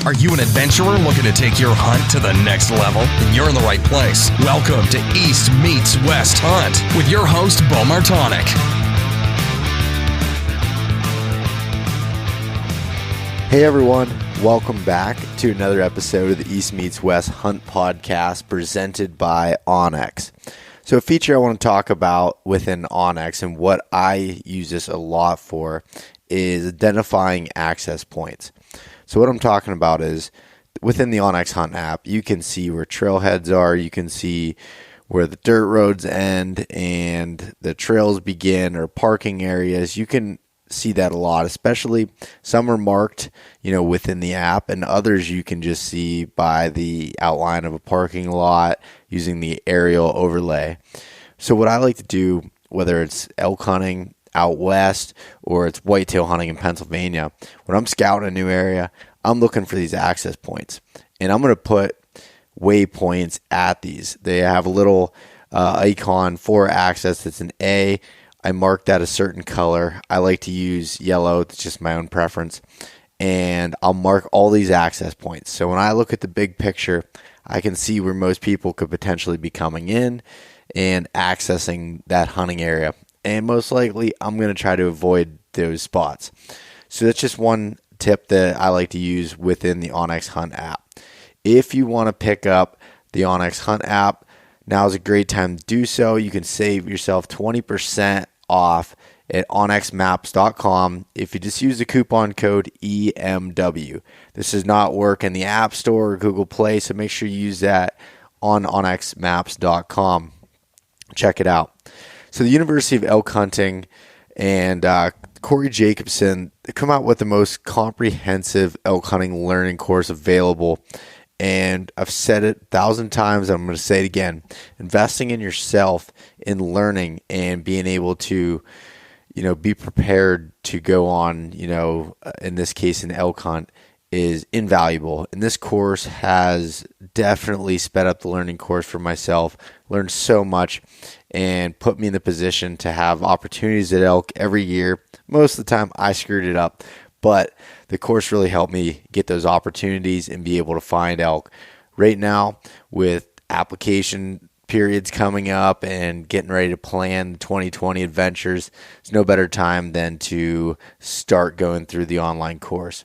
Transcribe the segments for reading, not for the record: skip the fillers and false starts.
Are you an adventurer looking to take your hunt to the next level? Then you're in the right place. Welcome to East Meets West Hunt with your host, Bo Martonic. Hey everyone, welcome back to another episode of the East Meets West Hunt podcast presented by onX. So a feature I want to talk about within onX and what I use this a lot for is identifying access points. So what I'm talking about is within the onX Hunt app, you can see where trailheads are, you can see where the dirt roads end and the trails begin or parking areas. You can see that a lot, especially some are marked, within the app, and others you can just see by the outline of a parking lot using the aerial overlay. So what I like to do, whether it's elk hunting out west or it's whitetail hunting in Pennsylvania, when I'm scouting a new area, I'm looking for these access points, and I'm going to put waypoints at these. They have a little icon for access that's an A. I mark that a certain color. I like to use yellow. It's just my own preference. And I'll mark all these access points. So when I look at the big picture, I can see where most people could potentially be coming in and accessing that hunting area. And most likely, I'm going to try to avoid those spots. So that's just one tip that I like to use within the onX Hunt app. If you want to pick up the onX Hunt app, now is a great time to do so. You can save yourself 20% off at onxmaps.com if you just use the coupon code EMW. This does not work in the App Store or Google Play, so make sure you use that on onxmaps.com. Check it out. So the University of Elk Hunting and Corey Jacobson come out with the most comprehensive elk hunting learning course available. And I've said it 1,000 times, and I'm going to say it again. Investing in yourself, in learning, and being able to, be prepared to go on, in this case, an elk hunt is invaluable. And this course has definitely sped up the learning course for myself. Learned so much and put me in the position to have opportunities at elk every year. Most of the time, I screwed it up. But the course really helped me get those opportunities and be able to find elk. Right now, with application periods coming up and getting ready to plan 2020 adventures, there's no better time than to start going through the online course.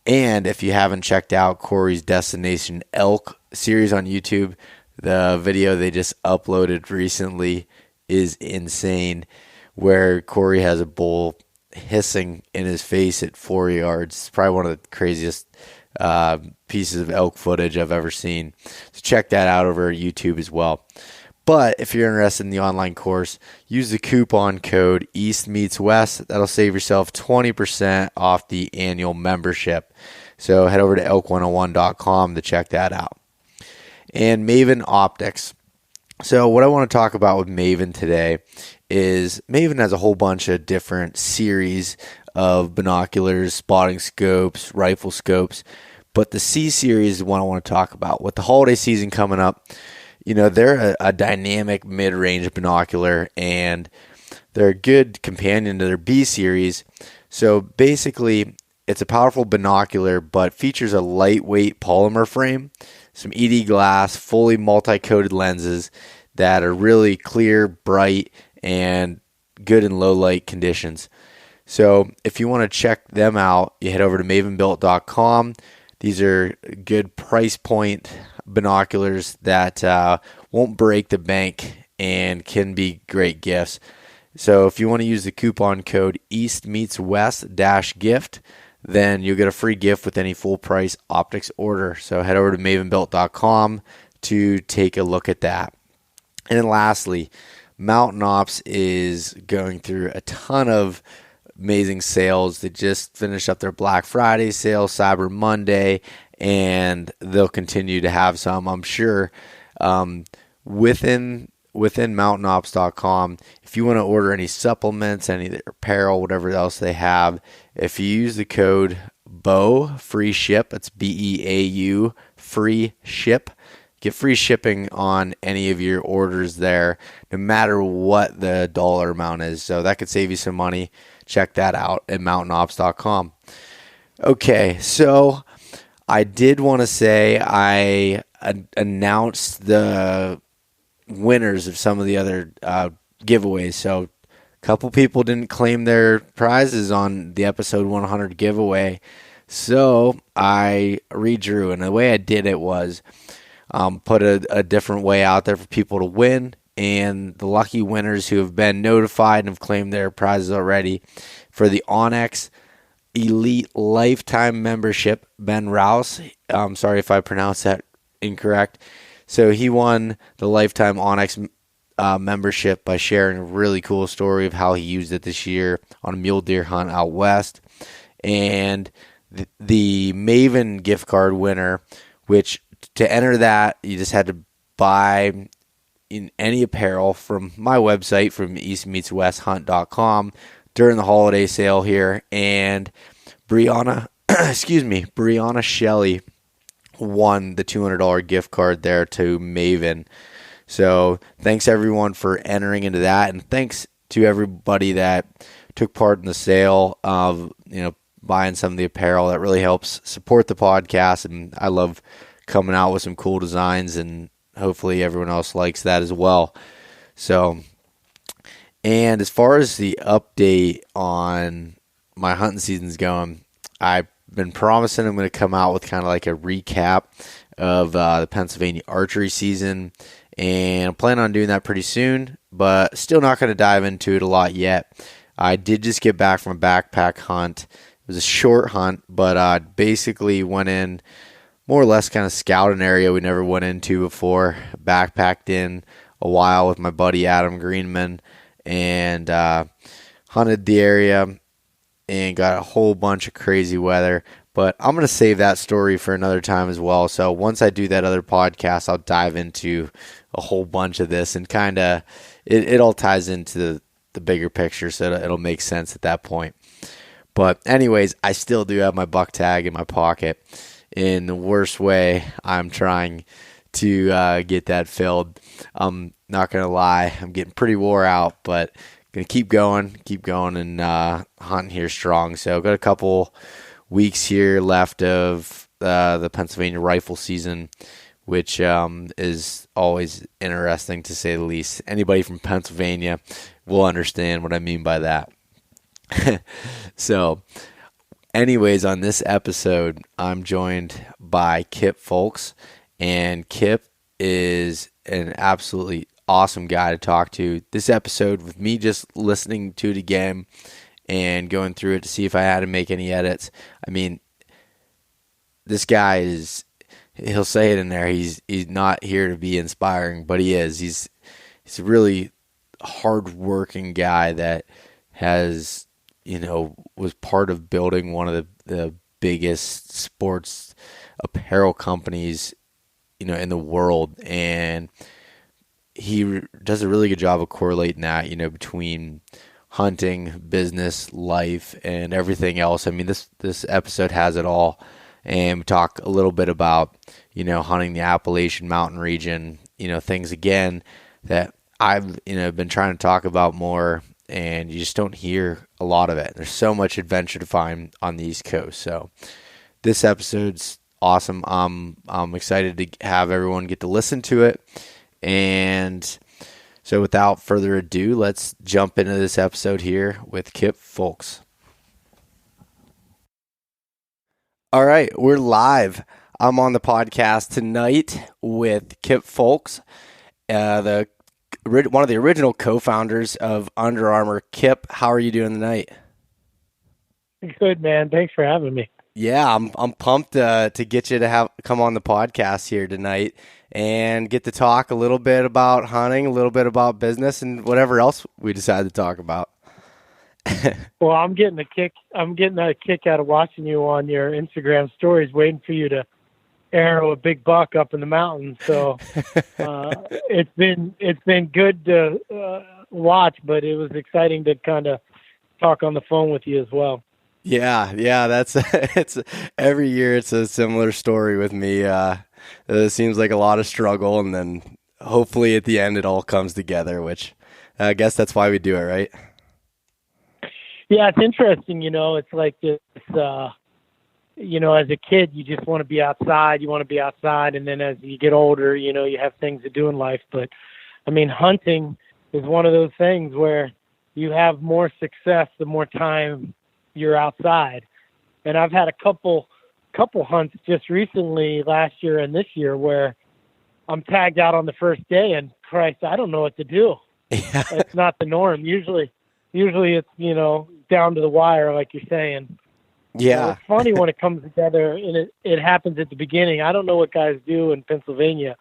And if you haven't checked out Corey's Destination Elk series on YouTube, the video they just uploaded recently is insane, where Corey has a bull hissing in his face at 4 yards. It's probably one of the craziest pieces of elk footage I've ever seen. So check that out over YouTube as well. But if you're interested in the online course, use the coupon code EastMeetsWest. That'll save yourself 20% off the annual membership. So head over to elk101.com to check that out. And Maven Optics. So what I want to talk about with Maven today is Maven has a whole bunch of different series of binoculars, spotting scopes, rifle scopes, but the C series is one I want to talk about. With the holiday season coming up, they're a dynamic mid-range binocular, and they're a good companion to their B series. So basically, it's a powerful binocular, but features a lightweight polymer frame, some ED glass, fully multi-coated lenses that are really clear, bright, and good in low light conditions. So if you want to check them out, you head over to mavenbuilt.com. These are good price point binoculars that won't break the bank and can be great gifts. So if you want to use the coupon code EastMeetsWest-gift, then you'll get a free gift with any full price optics order. So head over to mavenbuilt.com to take a look at that. And then lastly, Mountain Ops is going through a ton of amazing sales. They just finished up their Black Friday sale, Cyber Monday, and they'll continue to have some, I'm sure, within mountainops.com. If you want to order any supplements, any of their apparel, whatever else they have, if you use the code BEAU, free ship, that's BEAU, free ship, get free shipping on any of your orders there, no matter what the dollar amount is. So that could save you some money. Check that out at mountainops.com. Okay, so I did want to say I announced the winners of some of the other giveaways. So a couple people didn't claim their prizes on the episode 100 giveaway. So I redrew, and the way I did it was put a different way out there for people to win. And the lucky winners who have been notified and have claimed their prizes already for the Onyx Elite Lifetime Membership, Ben Rouse. I'm sorry if I pronounced that incorrect. So he won the Lifetime Onyx membership by sharing a really cool story of how he used it this year on a mule deer hunt out west. And the Maven gift card winner, which to enter that, you just had to buy in any apparel from my website, from eastmeetswesthunt.com, during the holiday sale here. And Brianna, Brianna Shelley won the $200 gift card there to Maven. So thanks everyone for entering into that, and thanks to everybody that took part in the sale of buying some of the apparel. That really helps support the podcast, and I love coming out with some cool designs, and hopefully everyone else likes that as well. So, and as far as the update on my hunting season's going, I've been promising I'm going to come out with kind of like a recap of the Pennsylvania archery season, and I'm planning on doing that pretty soon, but still not going to dive into it a lot yet. I did just get back from a backpack hunt. It was a short hunt, but I basically went in more or less kind of scout an area we never went into before. Backpacked in a while with my buddy Adam Greenman, and hunted the area and got a whole bunch of crazy weather. But I'm going to save that story for another time as well. So once I do that other podcast, I'll dive into a whole bunch of this, and kind of it all ties into the bigger picture, so it'll make sense at that point. But anyways, I still do have my buck tag in my pocket. In the worst way, I'm trying to get that filled. I'm not going to lie, I'm getting pretty wore out, but going to keep going and hunting here strong. So I've got a couple weeks here left of the Pennsylvania rifle season, which is always interesting to say the least. Anybody from Pennsylvania will understand what I mean by that. So anyways, on this episode, I'm joined by Kip Fulks, and Kip is an absolutely awesome guy to talk to. This episode, with me just listening to it again and going through it to see if I had to make any edits, I mean, this guy is, he'll say it in there, he's not here to be inspiring, but he is. He's a really hard-working guy that has, was part of building one of the biggest sports apparel companies, in the world. And he does a really good job of correlating that, between hunting, business, life, and everything else. I mean, this episode has it all. And we talk a little bit about, hunting the Appalachian mountain region, things again that I've, been trying to talk about more, and you just don't hear a lot of it. There's so much adventure to find on the East Coast. So this episode's awesome. I'm excited to have everyone get to listen to it. And so without further ado, let's jump into this episode here with Kip Fulks. All right, we're live. I'm on the podcast tonight with Kip Fulks, one of the original co-founders of Under Armour. Kip, how are you doing tonight? Good, man. Thanks for having me. Yeah, I'm pumped to get you to come on the podcast here tonight and get to talk a little bit about hunting, a little bit about business, and whatever else we decide to talk about. Well, I'm getting a kick out of watching you on your Instagram stories, waiting for you to arrow a big buck up in the mountains. So it's been good to watch, but it was exciting to kind of talk on the phone with you as well. Yeah, that's it's every year it's a similar story with me. It seems like a lot of struggle, and then hopefully at the end it all comes together, which I guess that's why we do it, right? Yeah, it's interesting. It's like this. as a kid, you just want to be outside. You want to be outside. And then as you get older, you have things to do in life. But, hunting is one of those things where you have more success the more time you're outside. And I've had a couple hunts just recently, last year and this year, where I'm tagged out on the first day, and Christ, I don't know what to do. Yeah. It's not the norm. Usually it's, down to the wire, like you're saying. Yeah. It's funny when it comes together, and it happens at the beginning. I don't know what guys do in Pennsylvania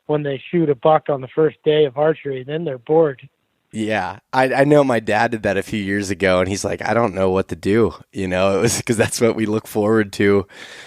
when they shoot a buck on the first day of archery. Then they're bored. Yeah, I know my dad did that a few years ago, and he's like, I don't know what to do. It was because that's what we look forward to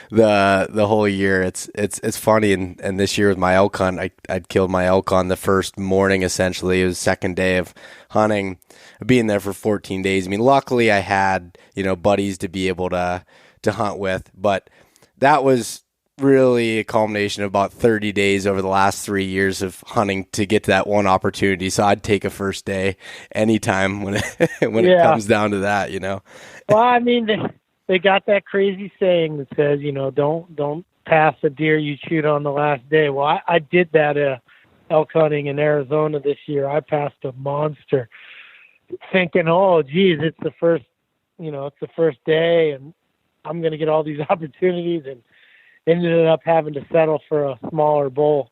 the whole year. It's funny, and this year with my elk hunt, I'd killed my elk on the first morning. Essentially, it was the second day of hunting, being there for 14 days. Luckily I had buddies to be able to hunt with, but that was really a culmination of about 30 days over the last 3 years of hunting to get to that one opportunity. So I'd take a first day anytime when it comes down to that, Well, they got that crazy saying that says, don't pass a deer you shoot on the last day. Well, I did that elk hunting in Arizona this year. I passed a monster thinking, oh, geez, it's the first day and I'm going to get all these opportunities, and ended up having to settle for a smaller bull.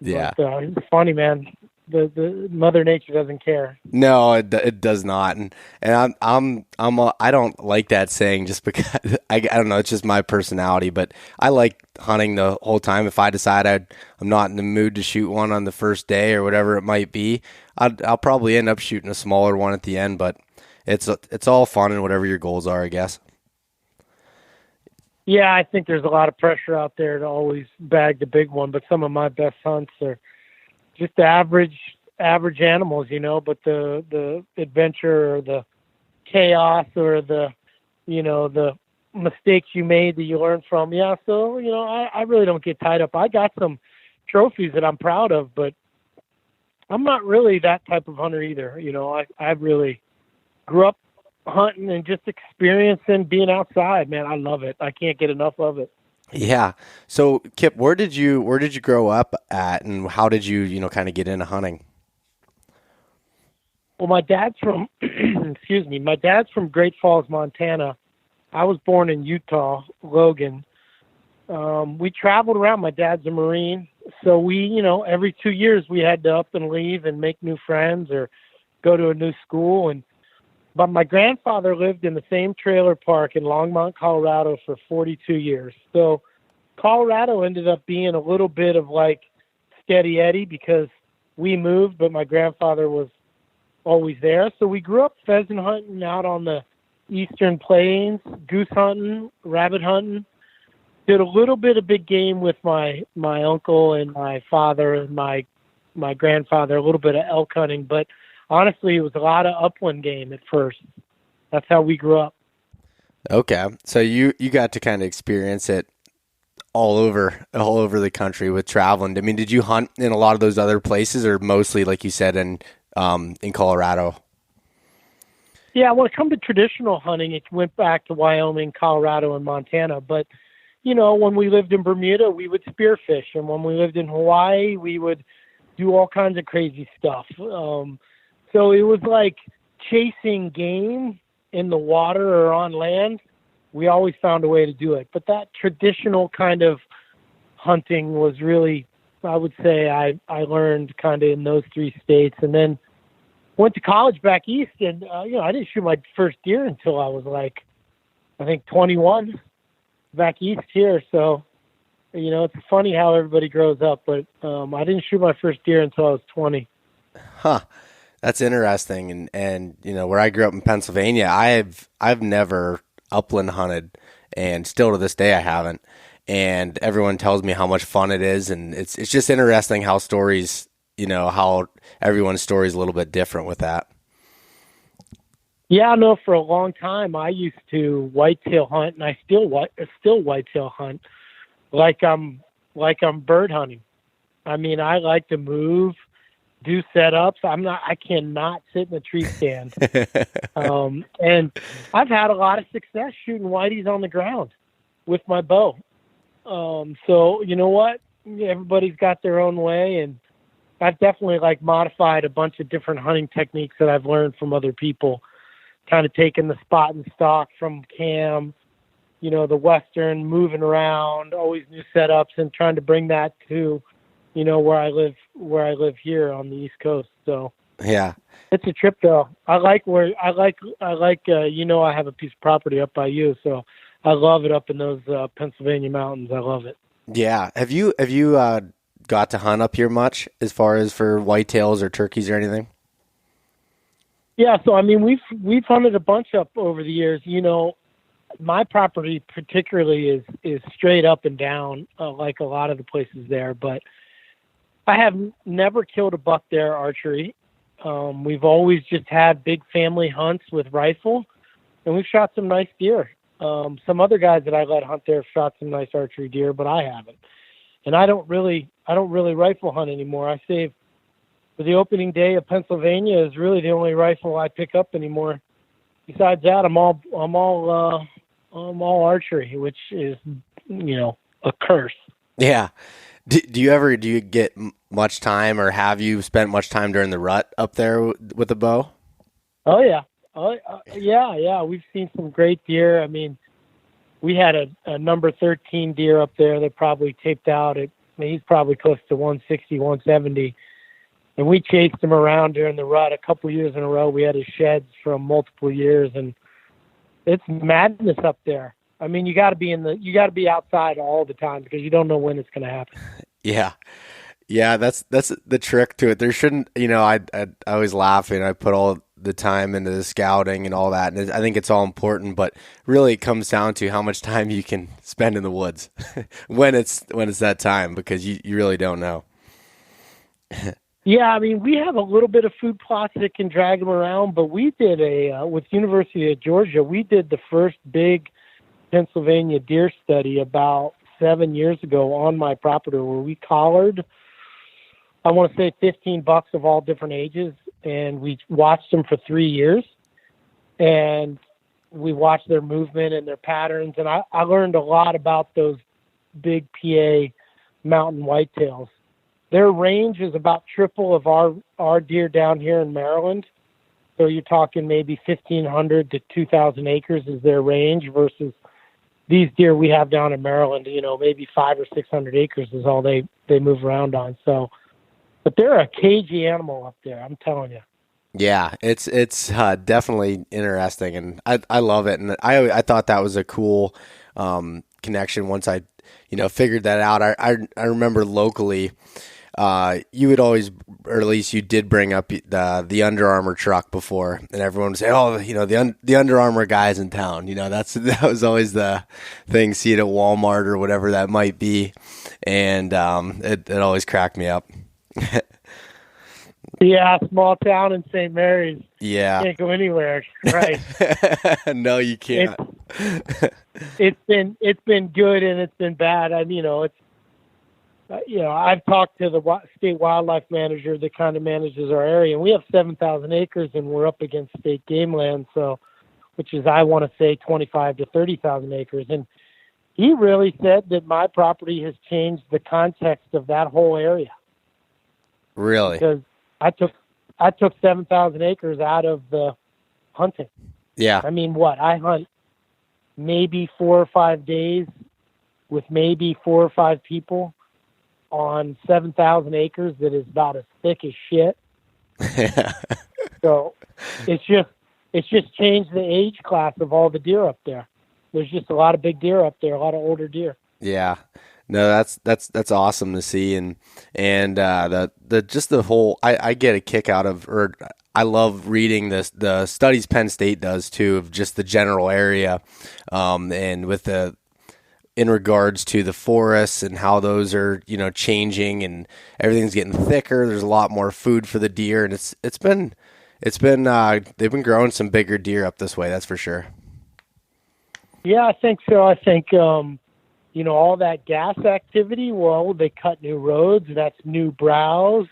Yeah. But, it's funny, man. The Mother Nature doesn't care. No, it does not, and I don't like that saying just because I don't know, it's just my personality. But I like hunting the whole time. If I decide I'm not in the mood to shoot one on the first day or whatever it might be, I'll probably end up shooting a smaller one at the end. But it's all fun and whatever your goals are, I guess. Yeah, I think there's a lot of pressure out there to always bag the big one, but some of my best hunts are just average animals, but the adventure or the chaos or the mistakes you made that you learn from. Yeah, so, I really don't get tied up. I got some trophies that I'm proud of, but I'm not really that type of hunter either. I really grew up hunting and just experiencing being outside, man. I love it. I can't get enough of it. Yeah. So Kip, where did you grow up at, and how did you kind of get into hunting? Well, my dad's from my dad's from Great Falls, Montana. I was born in Utah, Logan. We traveled around. My dad's a Marine, so we, every 2 years we had to up and leave and make new friends or go to a new school. But my grandfather lived in the same trailer park in Longmont, Colorado for 42 years. So Colorado ended up being a little bit of like Steady Eddie because we moved, but my grandfather was always there. So we grew up pheasant hunting out on the eastern plains, goose hunting, rabbit hunting. Did a little bit of big game with my uncle and my father and my grandfather, a little bit of elk hunting, but honestly, it was a lot of upland game at first. That's how we grew up. Okay. So you got to kind of experience it all over the country with traveling. Did you hunt in a lot of those other places, or mostly, like you said, in Colorado? Yeah, when it comes to traditional hunting, it went back to Wyoming, Colorado, and Montana. But, when we lived in Bermuda, we would spearfish. And when we lived in Hawaii, we would do all kinds of crazy stuff. So it was like chasing game in the water or on land. We always found a way to do it. But that traditional kind of hunting was really, I would say, I learned kind of in those 3 states. And then went to college back east, and, I didn't shoot my first deer until I was like, I think 21 back east here. So, it's funny how everybody grows up, but I didn't shoot my first deer until I was 20. Huh. That's interesting. And where I grew up in Pennsylvania, I've never upland hunted, and still to this day I haven't. And everyone tells me how much fun it is, and it's just interesting how stories, how everyone's story is a little bit different with that. Yeah, no, for a long time I used to whitetail hunt, and I still whitetail hunt like I'm bird hunting. I like to move, do setups. I cannot sit in a tree stand. And I've had a lot of success shooting whiteys on the ground. with my bow. So you know what? Everybody's got their own way, and I've definitely like modified a bunch of different hunting techniques that I've learned from other people, kind of taking the spot and stalk from Cam, the Western, moving around, always new setups, and trying to bring that to, where I live here on the East Coast. So yeah, it's a trip though. I have a piece of property up by you, so I love it up in those Pennsylvania mountains. I love it. Yeah. Have you got to hunt up here much as far as for whitetails or turkeys or anything? Yeah, so I mean we've hunted a bunch up over the years. My property particularly is straight up and down, like a lot of the places there, but I have never killed a buck there archery. We've always just had big family hunts with rifle, and we've shot some nice deer. Some other guys that I let hunt there have shot some nice archery deer, but I haven't. And I don't really rifle hunt anymore. I save for the opening day of Pennsylvania is really the only rifle I pick up anymore. Besides that, I'm all archery, which is, a curse. Yeah. Do you get much time, or have you spent much time during the rut up there with the bow? Oh yeah. Yeah. We've seen some great deer. I mean, we had a number 13 deer up there that probably taped out he's probably close to 160, 170. And we chased him around during the rut a couple years in a row. We had his sheds from multiple years, and it's madness up there. I mean, you got to be outside all the time because you don't know when it's going to happen. Yeah. Yeah, that's the trick to it. There shouldn't, I always laugh, and I put all the time into the scouting and all that, and I think it's all important, but really it comes down to how much time you can spend in the woods when it's that time, because you really don't know. Yeah, I mean, we have a little bit of food plots that can drag them around, but we did with University of Georgia, we did the first big Pennsylvania deer study about 7 years ago on my property, where we collared, I want to say 15 bucks of all different ages, and we watched them for 3 years, and we watched their movement and their patterns, and I learned a lot about those big PA mountain whitetails. Their range is about triple of our deer down here in Maryland. So you're talking maybe 1,500 to 2,000 acres is their range, versus these deer we have down in Maryland, maybe 500 or 600 acres is all they move around on. So, but they're a cagey animal up there, I'm telling you. Yeah, it's definitely interesting, and I love it. And I thought that was a cool connection once I figured that out. I remember locally, you would always, or at least you did, bring up the Under Armour truck before, and everyone would say, "Oh, the Under Armour guys in town." That was always the thing. See it at Walmart or whatever that might be, and it always cracked me up. Yeah, small town in St. Mary's. Yeah, can't go anywhere. Right? No, you can't. It's been good and it's been bad. I've talked to the state wildlife manager that kind of manages our area, and we have 7,000 acres, and we're up against state game land, which is, I want to say, 25 to 30,000 acres. And he really said that my property has changed the context of that whole area. Really? Because I took 7,000 acres out of the hunting. Yeah. I mean, I hunt maybe 4 or 5 days with maybe 4 or 5 people on 7,000 acres that is about as thick as shit. So it's just changed the age class of all the deer up there. There's just a lot of big deer up there, a lot of older deer. Yeah. No, that's awesome to see, and the whole, I get a kick out of, or I love reading the studies Penn State does too, of just the general area, and with in regards to the forests and how those are changing, and everything's getting thicker. There's a lot more food for the deer, and it's been they've been growing some bigger deer up this way, that's for sure. Yeah, I think so. I think all that gas activity, well, they cut new roads, that's new browse.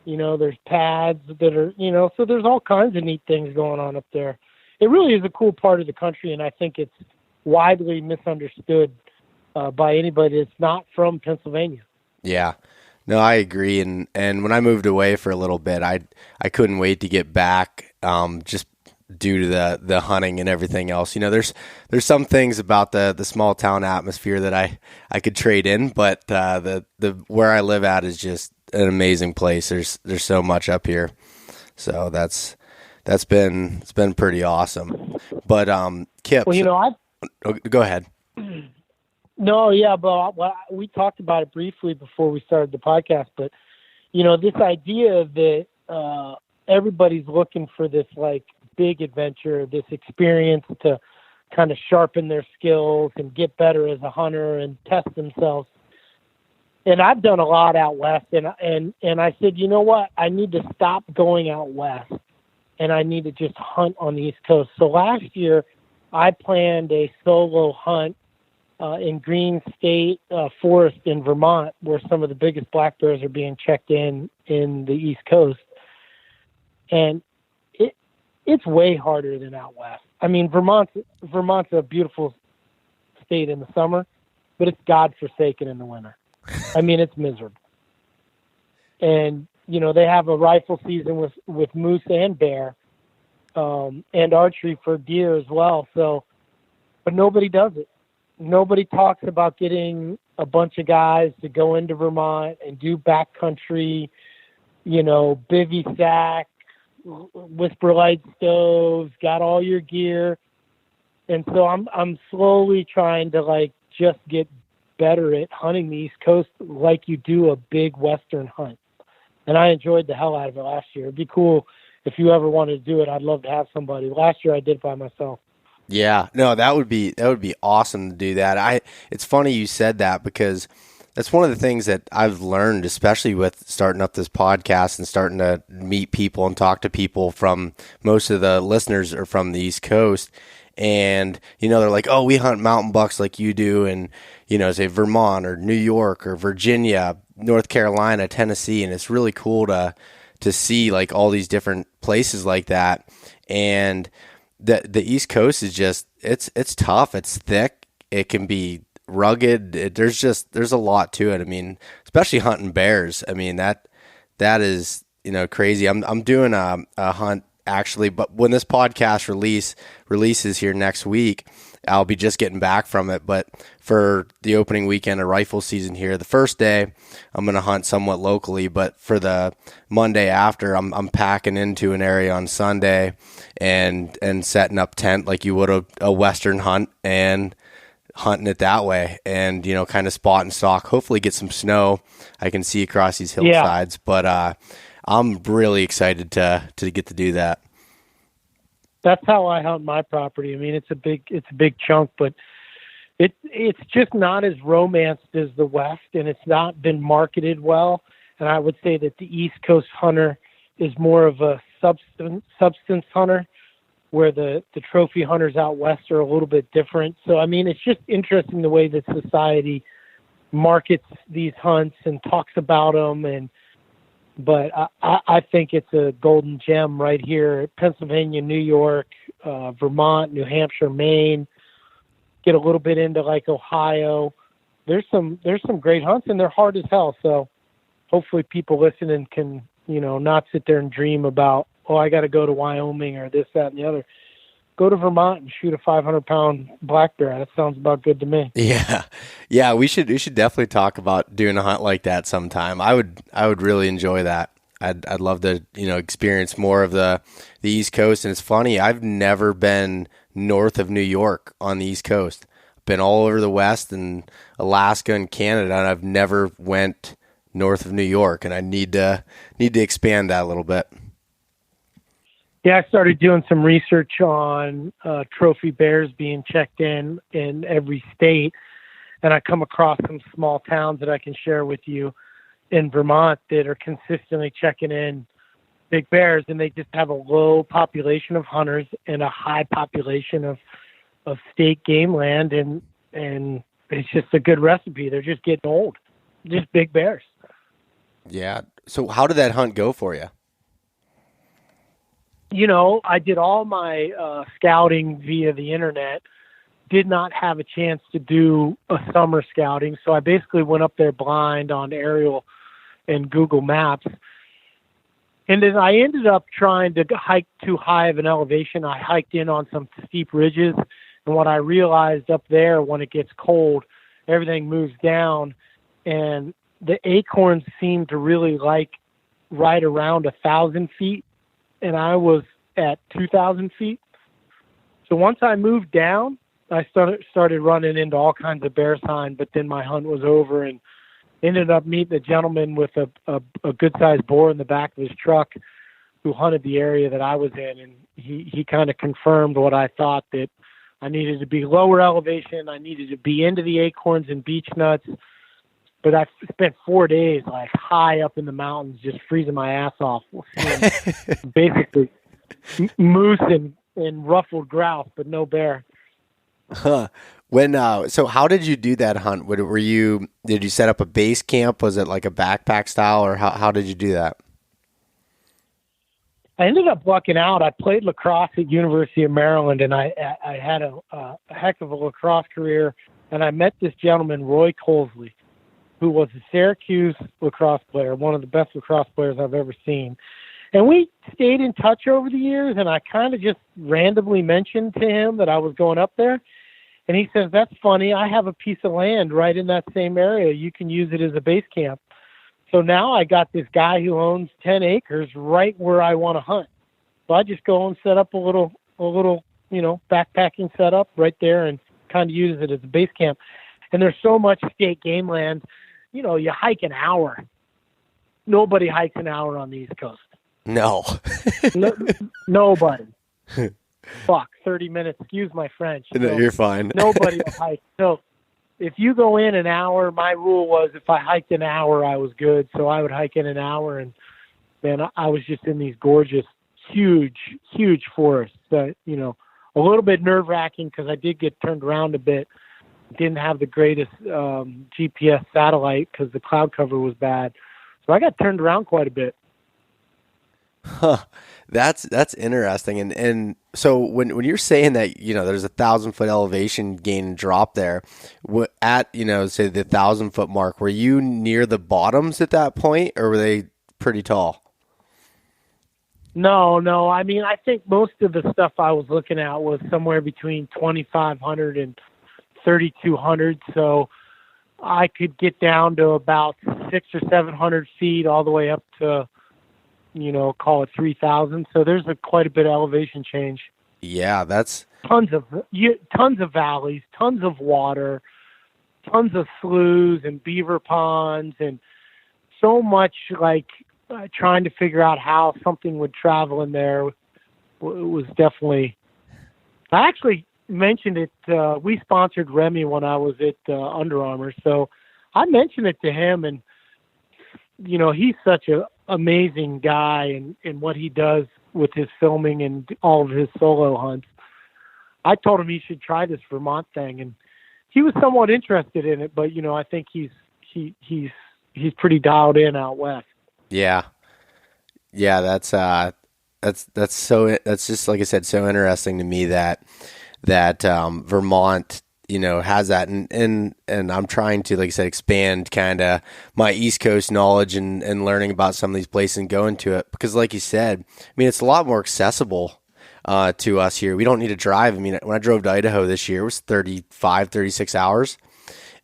There's pads that are, so there's all kinds of neat things going on up there. It really is a cool part of the country, and I think it's widely misunderstood by anybody that's not from Pennsylvania. Yeah. No, I agree. And when I moved away for a little bit, I couldn't wait to get back, just due to the hunting and everything else. There's some things about the small town atmosphere that I could trade in, but the where I live at is just an amazing place. There's so much up here. So it's been pretty awesome. But Kip, well, go ahead. No, yeah, but we talked about it briefly before we started the podcast. But this idea that everybody's looking for this like big adventure, this experience to kind of sharpen their skills and get better as a hunter and test themselves. And I've done a lot out west, and I said, you know what? I need to stop going out west, and I need to just hunt on the East Coast. So last year, I planned a solo hunt in Green State Forest in Vermont, where some of the biggest black bears are being checked in the East Coast. And it's way harder than out west. I mean, Vermont's a beautiful state in the summer, but it's godforsaken in the winter. I mean, it's miserable. And, they have a rifle season with moose and bear, and archery for deer as well. So, but nobody does it. Nobody talks about getting a bunch of guys to go into Vermont and do backcountry, bivy sack, whisper light stoves, got all your gear. And so I'm slowly trying to like just get better at hunting the East Coast like you do a big Western hunt. And I enjoyed the hell out of it last year. It'd be cool if you ever wanted to do it. I'd love to have somebody. Last year I did it by myself. Yeah, no, that would be awesome to do that. It's funny you said that, because that's one of the things that I've learned, especially with starting up this podcast and starting to meet people and talk to people. From most of the listeners are from the East Coast, and they're like, oh, we hunt mountain bucks like you do, and say Vermont or New York or Virginia, North Carolina, Tennessee, and it's really cool to see like all these different places like that. And the East Coast is just it's tough, it's thick, it can be rugged. There's a lot to it. I mean, especially hunting bears. I mean, that is crazy. I'm doing a hunt actually, but when this podcast releases here next week, I'll be just getting back from it. But for the opening weekend of rifle season here, the first day I'm going to hunt somewhat locally, but for the Monday after, I'm packing into an area on Sunday and setting up tent like you would a Western hunt, and hunting it that way, and kind of spot and stalk, hopefully get some snow I can see across these hillsides. Yeah. But I'm really excited to get to do that. That's how I hunt my property. I mean, it's a big chunk, but it's just not as romanced as the West, and it's not been marketed well. And I would say that the East Coast hunter is more of a substance hunter, where the trophy hunters out west are a little bit different. So, I mean, it's just interesting the way that society markets these hunts and talks about them. But I think it's a golden gem right here. Pennsylvania, New York, Vermont, New Hampshire, Maine, get a little bit into like Ohio. There's some great hunts, and they're hard as hell. So hopefully people listening can, not sit there and dream about, oh, I got to go to Wyoming or this, that, and the other. Go to Vermont and shoot a 500-pound black bear. That sounds about good to me. Yeah. We should definitely talk about doing a hunt like that sometime. I would really enjoy that. I'd love to experience more of the East Coast. And it's funny, I've never been north of New York on the East Coast. I've been all over the West and Alaska and Canada, and I've never went north of New York. And I need to expand that a little bit. Yeah, I started doing some research on trophy bears being checked in every state, and I come across some small towns that I can share with you in Vermont that are consistently checking in big bears, and they just have a low population of hunters and a high population of state game land, and it's just a good recipe. They're just getting old, just big bears. Yeah. So how did that hunt go for you? I did all my scouting via the internet, did not have a chance to do a summer scouting. So I basically went up there blind on aerial and Google Maps. And then I ended up trying to hike too high of an elevation. I hiked in on some steep ridges. And what I realized up there, when it gets cold, everything moves down. And the acorns seem to really like right around 1,000 feet. And I was at 2,000 feet. So once I moved down, I started running into all kinds of bear sign, but then my hunt was over and ended up meeting a gentleman with a good-sized boar in the back of his truck who hunted the area that I was in. And he kind of confirmed what I thought, that I needed to be lower elevation. I needed to be into the acorns and beech nuts. But I spent 4 days like high up in the mountains, just freezing my ass off. Basically moose and ruffled grouse, but no bear. Huh. So how did you do that hunt? Did you set up a base camp? Was it like a backpack style, or how did you do that? I ended up lucking out. I played lacrosse at University of Maryland, and I had a heck of a lacrosse career. And I met this gentleman, Roy Colsley, who was a Syracuse lacrosse player, one of the best lacrosse players I've ever seen. And we stayed in touch over the years, and I kind of just randomly mentioned to him that I was going up there. And he says, "That's funny. I have a piece of land right in that same area. You can use it as a base camp." So now I got this guy who owns 10 acres right where I want to hunt. So I just go and set up a little, backpacking setup right there and kind of use it as a base camp. And there's so much state game land. You hike an hour. Nobody hikes an hour on the East Coast. No. Nobody. Fuck, 30 minutes. Excuse my French. No, you're fine. Nobody will hike. So if you go in an hour, my rule was if I hiked an hour, I was good. So I would hike in an hour, and then I was just in these gorgeous, huge, huge forests that, a little bit nerve-wracking because I did get turned around a bit. Didn't have the greatest GPS satellite because the cloud cover was bad. So I got turned around quite a bit. Huh. That's interesting. And so when you're saying that, there's 1,000-foot elevation gain and drop there at, say the 1,000-foot mark, were you near the bottoms at that point, or were they pretty tall? No. I mean, I think most of the stuff I was looking at was somewhere between 2,500 and 3,200. So I could get down to about 600 or 700 feet all the way up to, call it 3,000. So there's quite a bit of elevation change. Yeah, that's tons of valleys, tons of water, tons of sloughs and beaver ponds, and so much like trying to figure out how something would travel in there. It was definitely. I actually mentioned it. We sponsored Remy when I was at Under Armour, so I mentioned it to him, and he's such a amazing guy and what he does with his filming and all of his solo hunts. I told him he should try this Vermont thing, and he was somewhat interested in it, but I think he's pretty dialed in out west. Yeah. That's just, like I said, so interesting to me that Vermont, has that, and I'm trying to, like I said, expand kind of my East Coast knowledge and learning about some of these places and going to it, because like you said, I mean, it's a lot more accessible to us here. We don't need to drive. I mean, when I drove to Idaho this year, it was 36 hours.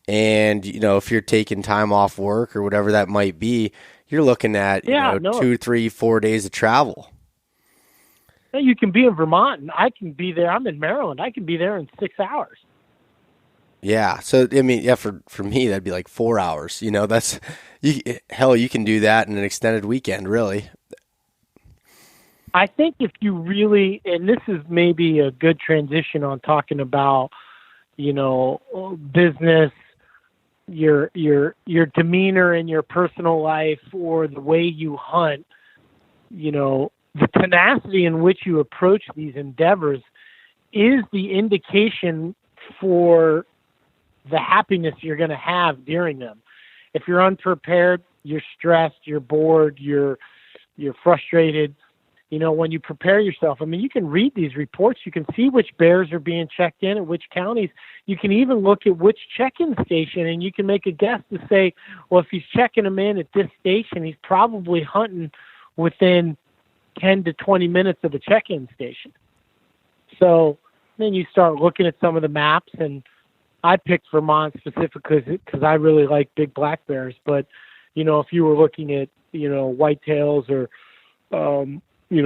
And, if you're taking time off work or whatever that might be, you're looking at, 2, 3, 4 days of travel. You can be in Vermont, and I can be there. I'm in Maryland. I can be there in 6 hours. Yeah. So, I mean, for me, that'd be like 4 hours. You can do that in an extended weekend, really. I think if you really, and this is maybe a good transition on talking about, business, your demeanor in your personal life, or the way you hunt, the tenacity in which you approach these endeavors is the indication for the happiness you're going to have during them. If you're unprepared, you're stressed, you're bored, you're frustrated, when you prepare yourself, I mean, you can read these reports. You can see which bears are being checked in at which counties. You can even look at which check-in station, and you can make a guess to say, well, if he's checking them in at this station, he's probably hunting within 10 to 20 minutes of the check-in station. So then you start looking at some of the maps, and I picked Vermont specifically because I really like big black bears. But, if you were looking at, whitetails or,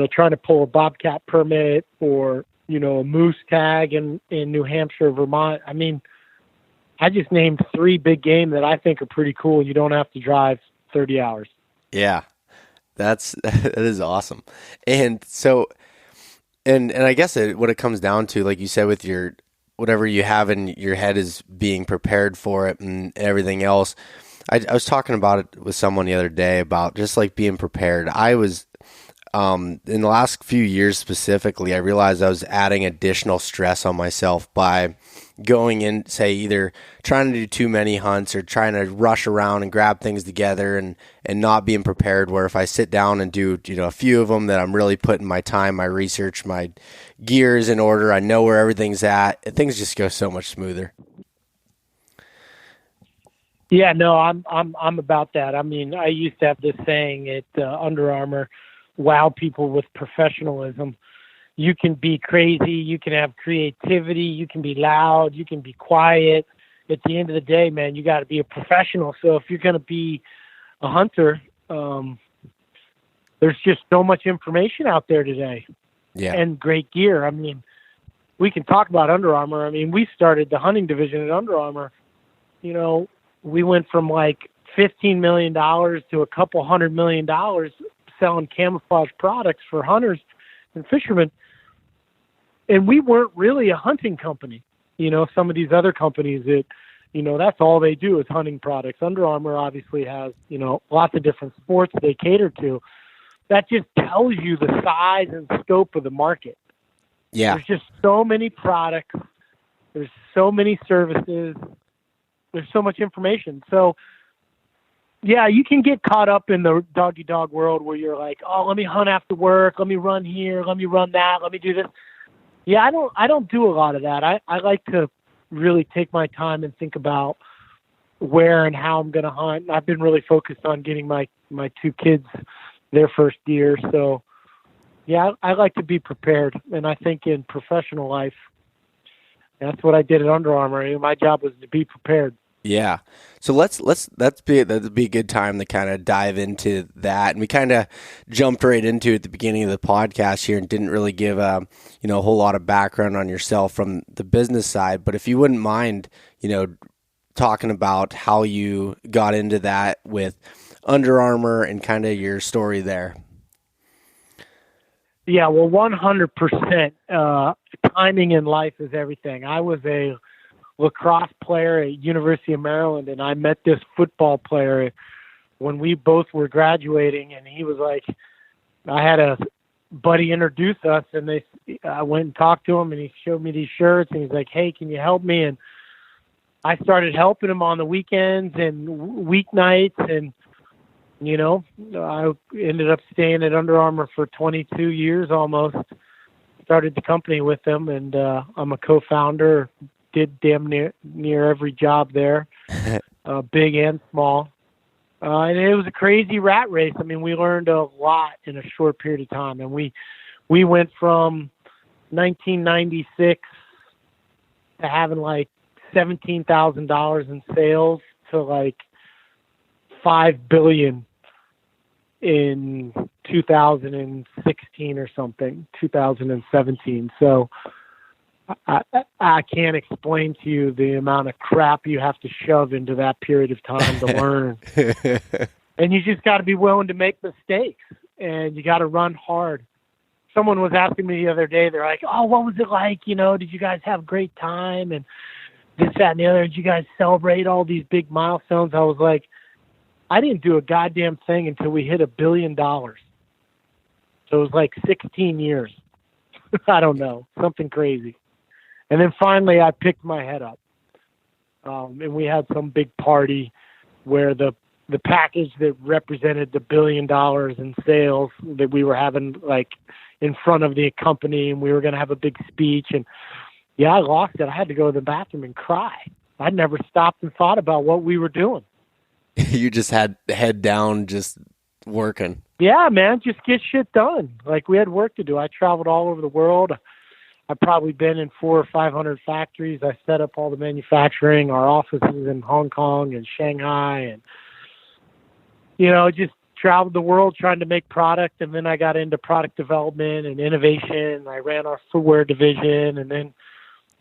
trying to pull a bobcat permit or, a moose tag in New Hampshire, Vermont. I mean, I just named 3 big game that I think are pretty cool. You don't have to drive 30 hours. Yeah, that is awesome. And so, and I guess what it comes down to, like you said, with your, whatever you have in your head is being prepared for it and everything else. I was talking about it with someone the other day about just like being prepared. I was, in the last few years specifically, I realized I was adding additional stress on myself by going in, say, either trying to do too many hunts or trying to rush around and grab things together and not being prepared, where if I sit down and do, a few of them that I'm really putting my time, my research, my gears in order, I know where everything's at, things just go so much smoother. Yeah, no, I'm about that. I mean, I used to have this saying at Under Armour, wow people with professionalism. You can be crazy, you can have creativity, you can be loud, you can be quiet. At the end of the day, man, you got to be a professional. So if you're going to be a hunter, there's just so much information out there today. Yeah. And great gear. I mean, we can talk about Under Armour. I mean, we started the hunting division at Under Armour. We went from like $15 million to a couple $100 million selling camouflage products for hunters and fishermen. And we weren't really a hunting company. Some of these other companies that, that's all they do is hunting products. Under Armour obviously has, lots of different sports they cater to. That just tells you the size and scope of the market. Yeah. There's just so many products. There's so many services. There's so much information. So, yeah, you can get caught up in the dog-eat-dog world where you're like, oh, let me hunt after work. Let me run here. Let me run that. Let me do this. Yeah, I don't do a lot of that. I like to really take my time and think about where and how I'm going to hunt. I've been really focused on getting my 2 kids their first deer. So, yeah, I like to be prepared. And I think in professional life, that's what I did at Under Armour. My job was to be prepared. Yeah. So that'd be a good time to kind of dive into that. And we kind of jumped right into it at the beginning of the podcast here and didn't really give a whole lot of background on yourself from the business side. But if you wouldn't mind, talking about how you got into that with Under Armour and kind of your story there. Yeah, well, 100%. Timing in life is everything. I was a lacrosse player at University of Maryland, and I met this football player when we both were graduating, and he was like, I had a buddy introduce us, and I went and talked to him, and he showed me these shirts, and he's like, hey, can you help me? And I started helping him on the weekends and weeknights, and I ended up staying at Under Armour for 22 years almost. Started the company with them, and I'm a co-founder. Did damn near every job there, big and small. And it was a crazy rat race. I mean, we learned a lot in a short period of time. And we went from 1996 to having like $17,000 in sales to like $5 billion in 2016 or something, 2017. So I can't explain to you the amount of crap you have to shove into that period of time to learn. And you just got to be willing to make mistakes, and you got to run hard. Someone was asking me the other day, they're like, oh, what was it like? Did you guys have a great time? And this, that, and the other. Did you guys celebrate all these big milestones? I was like, I didn't do a goddamn thing until we hit $1 billion. So it was like 16 years. I don't know, something crazy. And then finally I picked my head up. And we had some big party where the the package that represented the $1 billion in sales that we were having like in front of the company, and we were going to have a big speech. And yeah, I lost it. I had to go to the bathroom and cry. I'd never stopped and thought about what we were doing. You just had head down, just working. Yeah, man, just get shit done. Like, we had work to do. I traveled all over the world. I've probably been in 400 or 500 factories. I set up all the manufacturing, our offices in Hong Kong and Shanghai, and, you know, just traveled the world trying to make product. And then I got into product development and innovation. I ran our footwear division. And then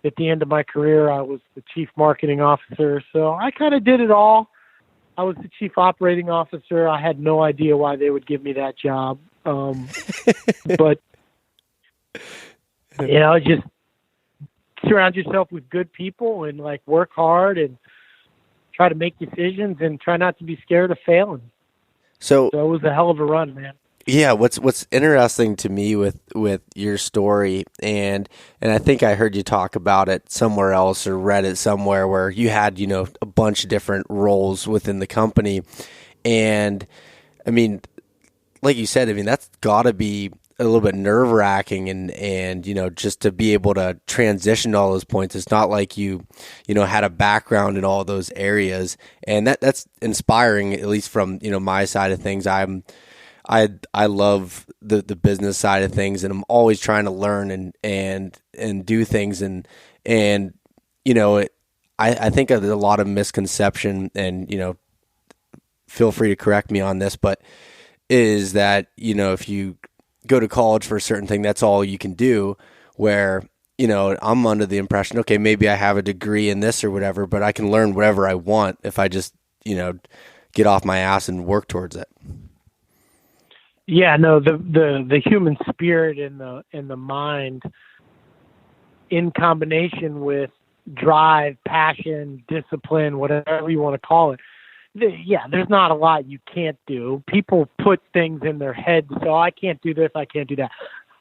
at the end of my career, I was the chief marketing officer. So I kind of did it all. I was the chief operating officer. I had no idea why they would give me that job. But, you know, just surround yourself with good people and, like, work hard and try to make decisions and try not to be scared of failing. So it was a hell of a run, man. Yeah, what's interesting to me with your story, and I think I heard you talk about it somewhere else or read it somewhere, where you had, you know, a bunch of different roles within the company. And I mean, like you said, I mean, that's got to be a little bit nerve-wracking, and you know, just to be able to transition to all those points. It's not like you know, had a background in all those areas, and that's inspiring, at least from, you know, my side of things. I love the business side of things, and I'm always trying to learn and do things, and you know, I think there's a lot of misconception, and, you know, feel free to correct me on this, but is that, you know, if you go to college for a certain thing, that's all you can do, where, you know, I'm under the impression, okay, maybe I have a degree in this or whatever, but I can learn whatever I want if I just, you know, get off my ass and work towards it. Yeah, no, the human spirit and the mind, in combination with drive, passion, discipline, whatever you want to call it. Yeah, there's not a lot you can't do. People put things in their head, so I can't do this, I can't do that.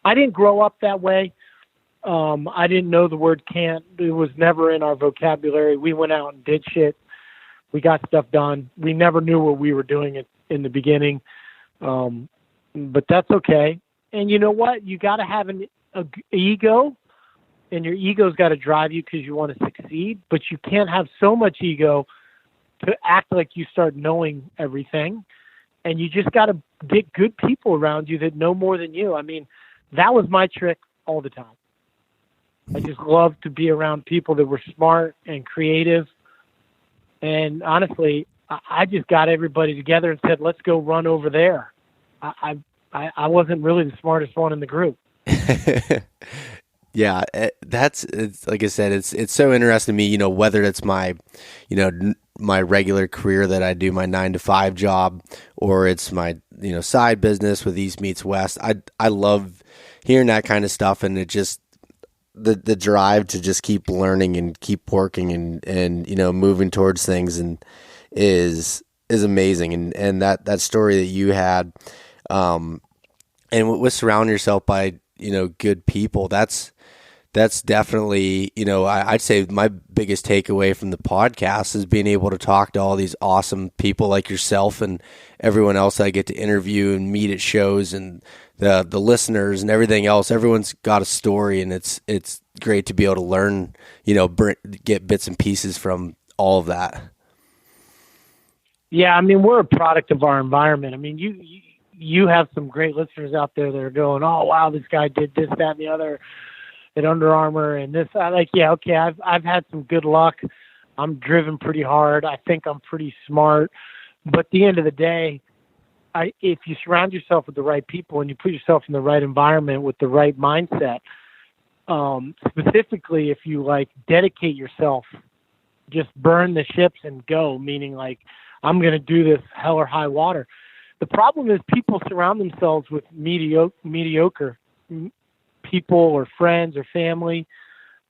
I didn't grow up that way. I didn't know the word can't. It was never in our vocabulary. We went out and did shit. We got stuff done. We never knew what we were doing in the beginning. But that's okay. And you know what? You got to have an ego, and your ego's got to drive you because you want to succeed. But you can't have so much ego to act like you start knowing everything. And you just got to get good people around you that know more than you. I mean, that was my trick all the time. I just loved to be around people that were smart and creative. And honestly, I just got everybody together and said, let's go run over there. I wasn't really the smartest one in the group. Yeah, it's like I said, it's so interesting to me, you know, whether it's my, you know, my regular career that I do, my 9-to-5 job, or it's my, you know, side business with East Meets West. I love hearing that kind of stuff, and it just the drive to just keep learning and keep working and you know, moving towards things and is amazing. And that story that you had, and with surrounding yourself by, you know, good people, that's definitely, you know, I'd say my biggest takeaway from the podcast is being able to talk to all these awesome people like yourself and everyone else I get to interview and meet at shows, and the listeners and everything else. Everyone's got a story, and it's great to be able to learn, you know, get bits and pieces from all of that. Yeah, I mean, we're a product of our environment. I mean, you have some great listeners out there that are going, oh, wow, this guy did this, that, and the other at Under Armour and this. I like, yeah, okay, I've had some good luck. I'm driven pretty hard. I think I'm pretty smart. But at the end of the day, if you surround yourself with the right people and you put yourself in the right environment with the right mindset, specifically if you, like, dedicate yourself, just burn the ships and go, meaning, like, I'm going to do this hell or high water. The problem is people surround themselves with mediocre people or friends or family,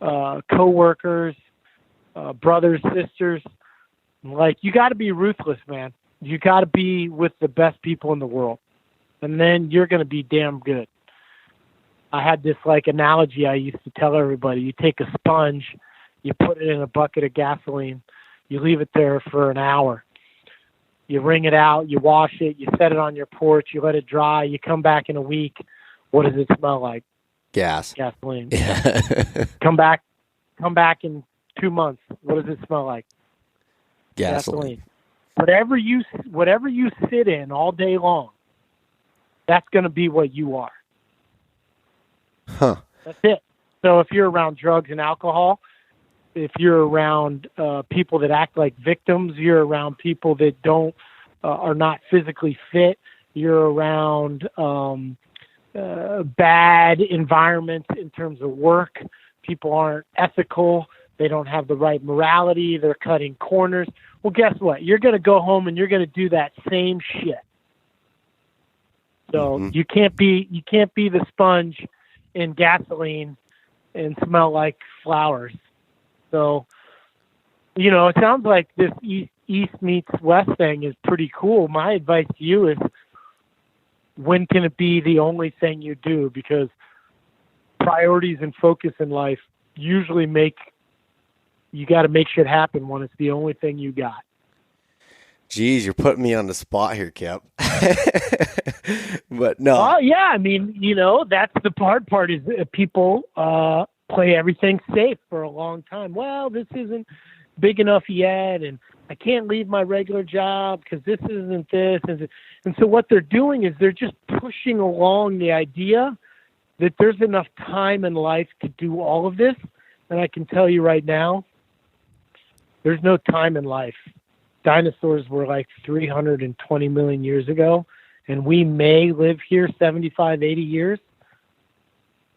co-workers, brothers, sisters. Like, you got to be ruthless, man. You got to be with the best people in the world, and then you're going to be damn good. I had this, like, analogy I used to tell everybody. You take a sponge, you put it in a bucket of gasoline, you leave it there for an hour. You wring it out, you wash it, you set it on your porch, you let it dry, you come back in a week. What does it smell like? Gasoline. Yeah. Come back in 2 months. What does it smell like? Gasoline. Whatever you sit in all day long, that's going to be what you are. Huh. That's it. So if you're around drugs and alcohol, if you're around people that act like victims, you're around people that don't are not physically fit, you're around bad environments in terms of work, people aren't ethical, they don't have the right morality, they're cutting corners. Well, guess what? You're going to go home and you're going to do that same shit. So you can't be the sponge in gasoline and smell like flowers. So, it sounds like this East meets West thing is pretty cool. My advice to you is, when can it be the only thing you do? Because priorities and focus in life usually you got to make shit happen when it's the only thing you got. Geez, you're putting me on the spot here, Kip. But no. Oh, yeah. I mean, that's the hard part is people play everything safe for a long time. Well, this isn't big enough yet, and I can't leave my regular job because this isn't this. And so what they're doing is they're just pushing along the idea that there's enough time in life to do all of this. And I can tell you right now, there's no time in life. Dinosaurs were like 320 million years ago, and we may live here 75, 80 years.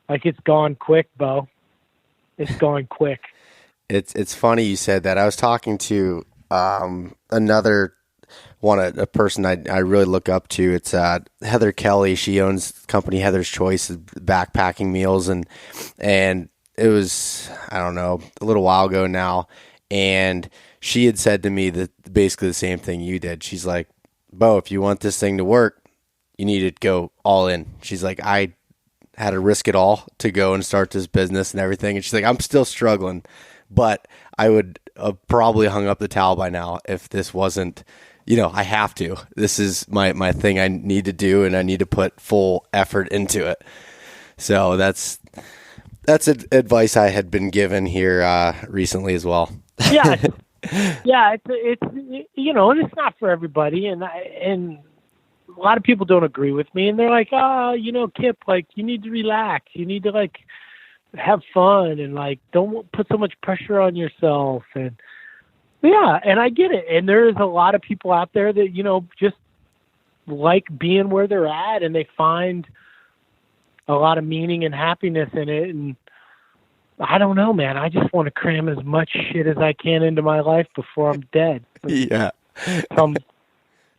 Like, it's gone quick, Bo. It's going quick. It's funny you said that. I was talking to another one, a person I really look up to. It's Heather Kelly. She owns the company Heather's Choice, backpacking meals, and it was, I don't know, a little while ago now, and she had said to me that basically the same thing you did. She's like, Bo, if you want this thing to work, you need to go all in. She's like, I had to risk it all to go and start this business and everything. And she's like, I'm still struggling, but I would have probably hung up the towel by now if this wasn't, I have to. This is my thing I need to do, and I need to put full effort into it. So that's advice I had been given here recently as well. Yeah. Yeah, it's and it's not for everybody, and a lot of people don't agree with me, and they're like, Kip, like, you need to relax, you need to like have fun, and like don't put so much pressure on yourself, and yeah, and I get it, and there's a lot of people out there that just like being where they're at, and they find a lot of meaning and happiness in it, and I don't know, man. I just want to cram as much shit as I can into my life before I'm dead. Yeah.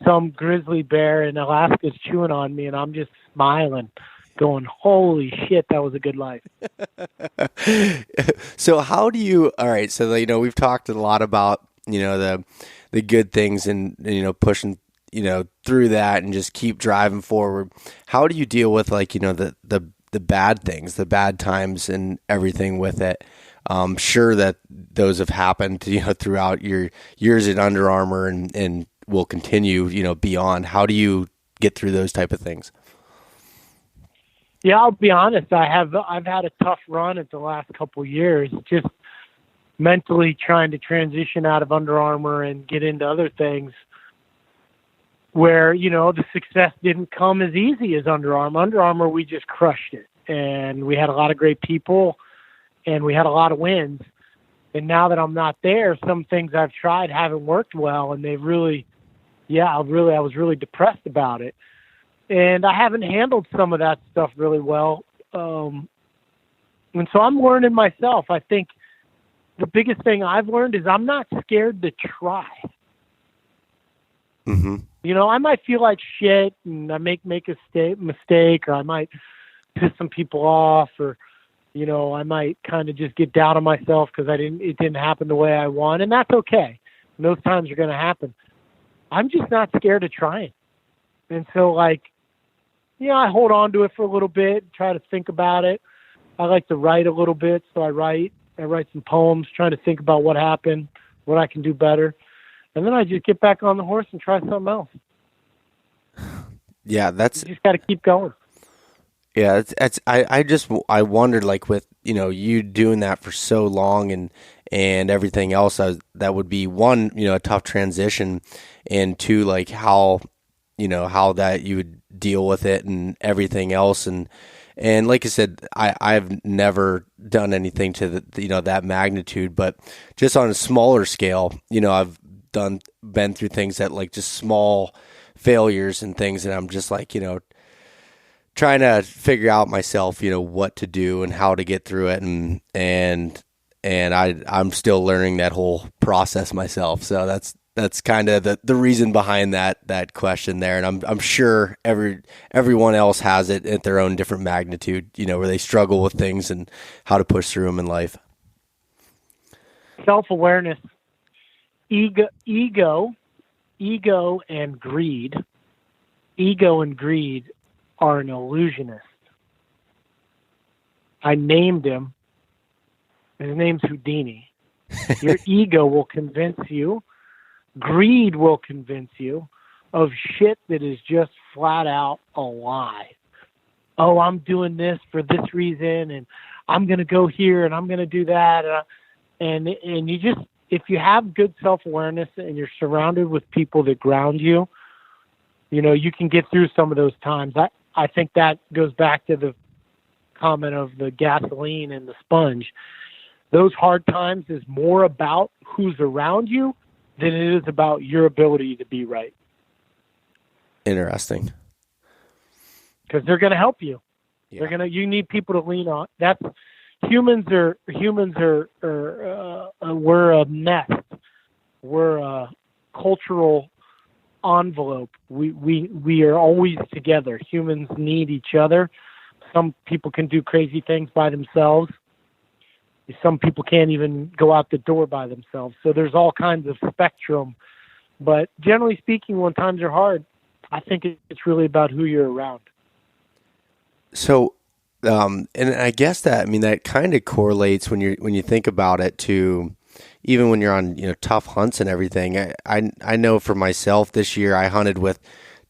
Some grizzly bear in Alaska is chewing on me, and I'm just smiling, going, holy shit, that was a good life. So how do you, all right, so, we've talked a lot about, the good things and, pushing, through that and just keep driving forward. How do you deal with, like, the bad things, the bad times and everything with it? I'm sure that those have happened, throughout your years at Under Armour and will continue, beyond. How do you get through those type of things? Yeah, I'll be honest. I've had a tough run at the last couple of years, just mentally trying to transition out of Under Armour and get into other things where, the success didn't come as easy as Under Armour. Under Armour, we just crushed it, and we had a lot of great people, and we had a lot of wins. And now that I'm not there, some things I've tried haven't worked well, and they've really, I was really depressed about it. And I haven't handled some of that stuff really well. And so I'm learning myself. I think the biggest thing I've learned is I'm not scared to try. Mm-hmm. I might feel like shit, and I make a mistake, or I might piss some people off, or, I might kind of just get down on myself because it didn't happen the way I want, and that's okay. And those times are going to happen. I'm just not scared of trying. And so, I hold on to it for a little bit, try to think about it. I like to write a little bit, so I write some poems, trying to think about what happened, what I can do better. And then I just get back on the horse and try something else. Yeah, You just got to keep going. Yeah, I wondered, like, with, you doing that for so long and everything else, that would be one, a tough transition, and two, like, how that you would deal with it and everything else. And like I said, I've never done anything to that magnitude, but just on a smaller scale, I've been through things that, like, just small failures and things, and I'm just like, trying to figure out myself, what to do and how to get through it, and I'm still learning that whole process myself. So that's kind of the reason behind that question there, and I'm sure everyone else has it at their own different magnitude, where they struggle with things and how to push through them in life. Self-awareness, ego and greed. Ego and greed are an illusionist. I named him. His name's Houdini. Your ego will convince you. Greed will convince you of shit that is just flat out a lie. Oh, I'm doing this for this reason, and I'm going to go here, and I'm going to do that. And you just, if you have good self-awareness and you're surrounded with people that ground you, you can get through some of those times. I think that goes back to the comment of the gasoline and the sponge. Those hard times is more about who's around you than it is about your ability to be right. Interesting. Because they're going to help you. Yeah. You need people to lean on. Humans are we're a nest. We're a cultural envelope. We are always together. Humans need each other. Some people can do crazy things by themselves. Some people can't even go out the door by themselves. So there's all kinds of spectrum. But generally speaking, when times are hard, I think it's really about who you're around. So, and I guess that kind of correlates when you think about it to even when you're on, tough hunts and everything. I know for myself this year, I hunted with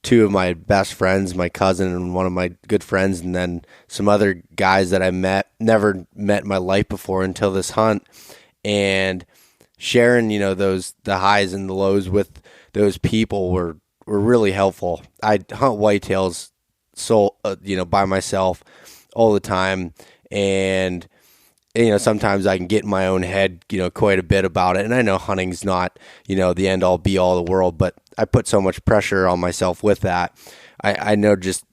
two of my best friends, my cousin and one of my good friends, and then some other guys that I never met in my life before until this hunt, and sharing, the highs and the lows with those people were really helpful. I hunt whitetails by myself all the time, and sometimes I can get in my own head, quite a bit about it. And I know hunting's not, the end all be all the world, but I put so much pressure on myself with that. I know just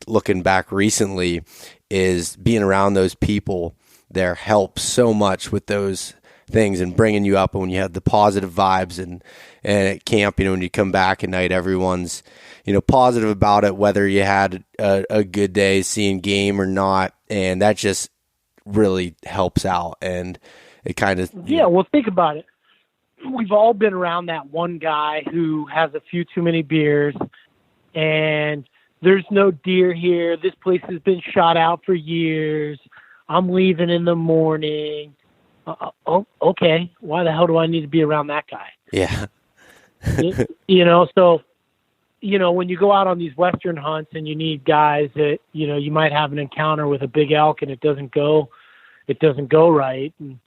looking back recently is being around those people there helps so much with those things and bringing you up. And when you have the positive vibes and at camp, when you come back at night, everyone's, positive about it, whether you had a good day seeing game or not. And that just really helps out, and it kind of well, think about it. We've all been around that one guy who has a few too many beers, and there's no deer here. This place has been shot out for years. I'm leaving in the morning. Okay, why the hell do I need to be around that guy? Yeah. So when you go out on these Western hunts and you need guys that, you might have an encounter with a big elk and it doesn't go right. And,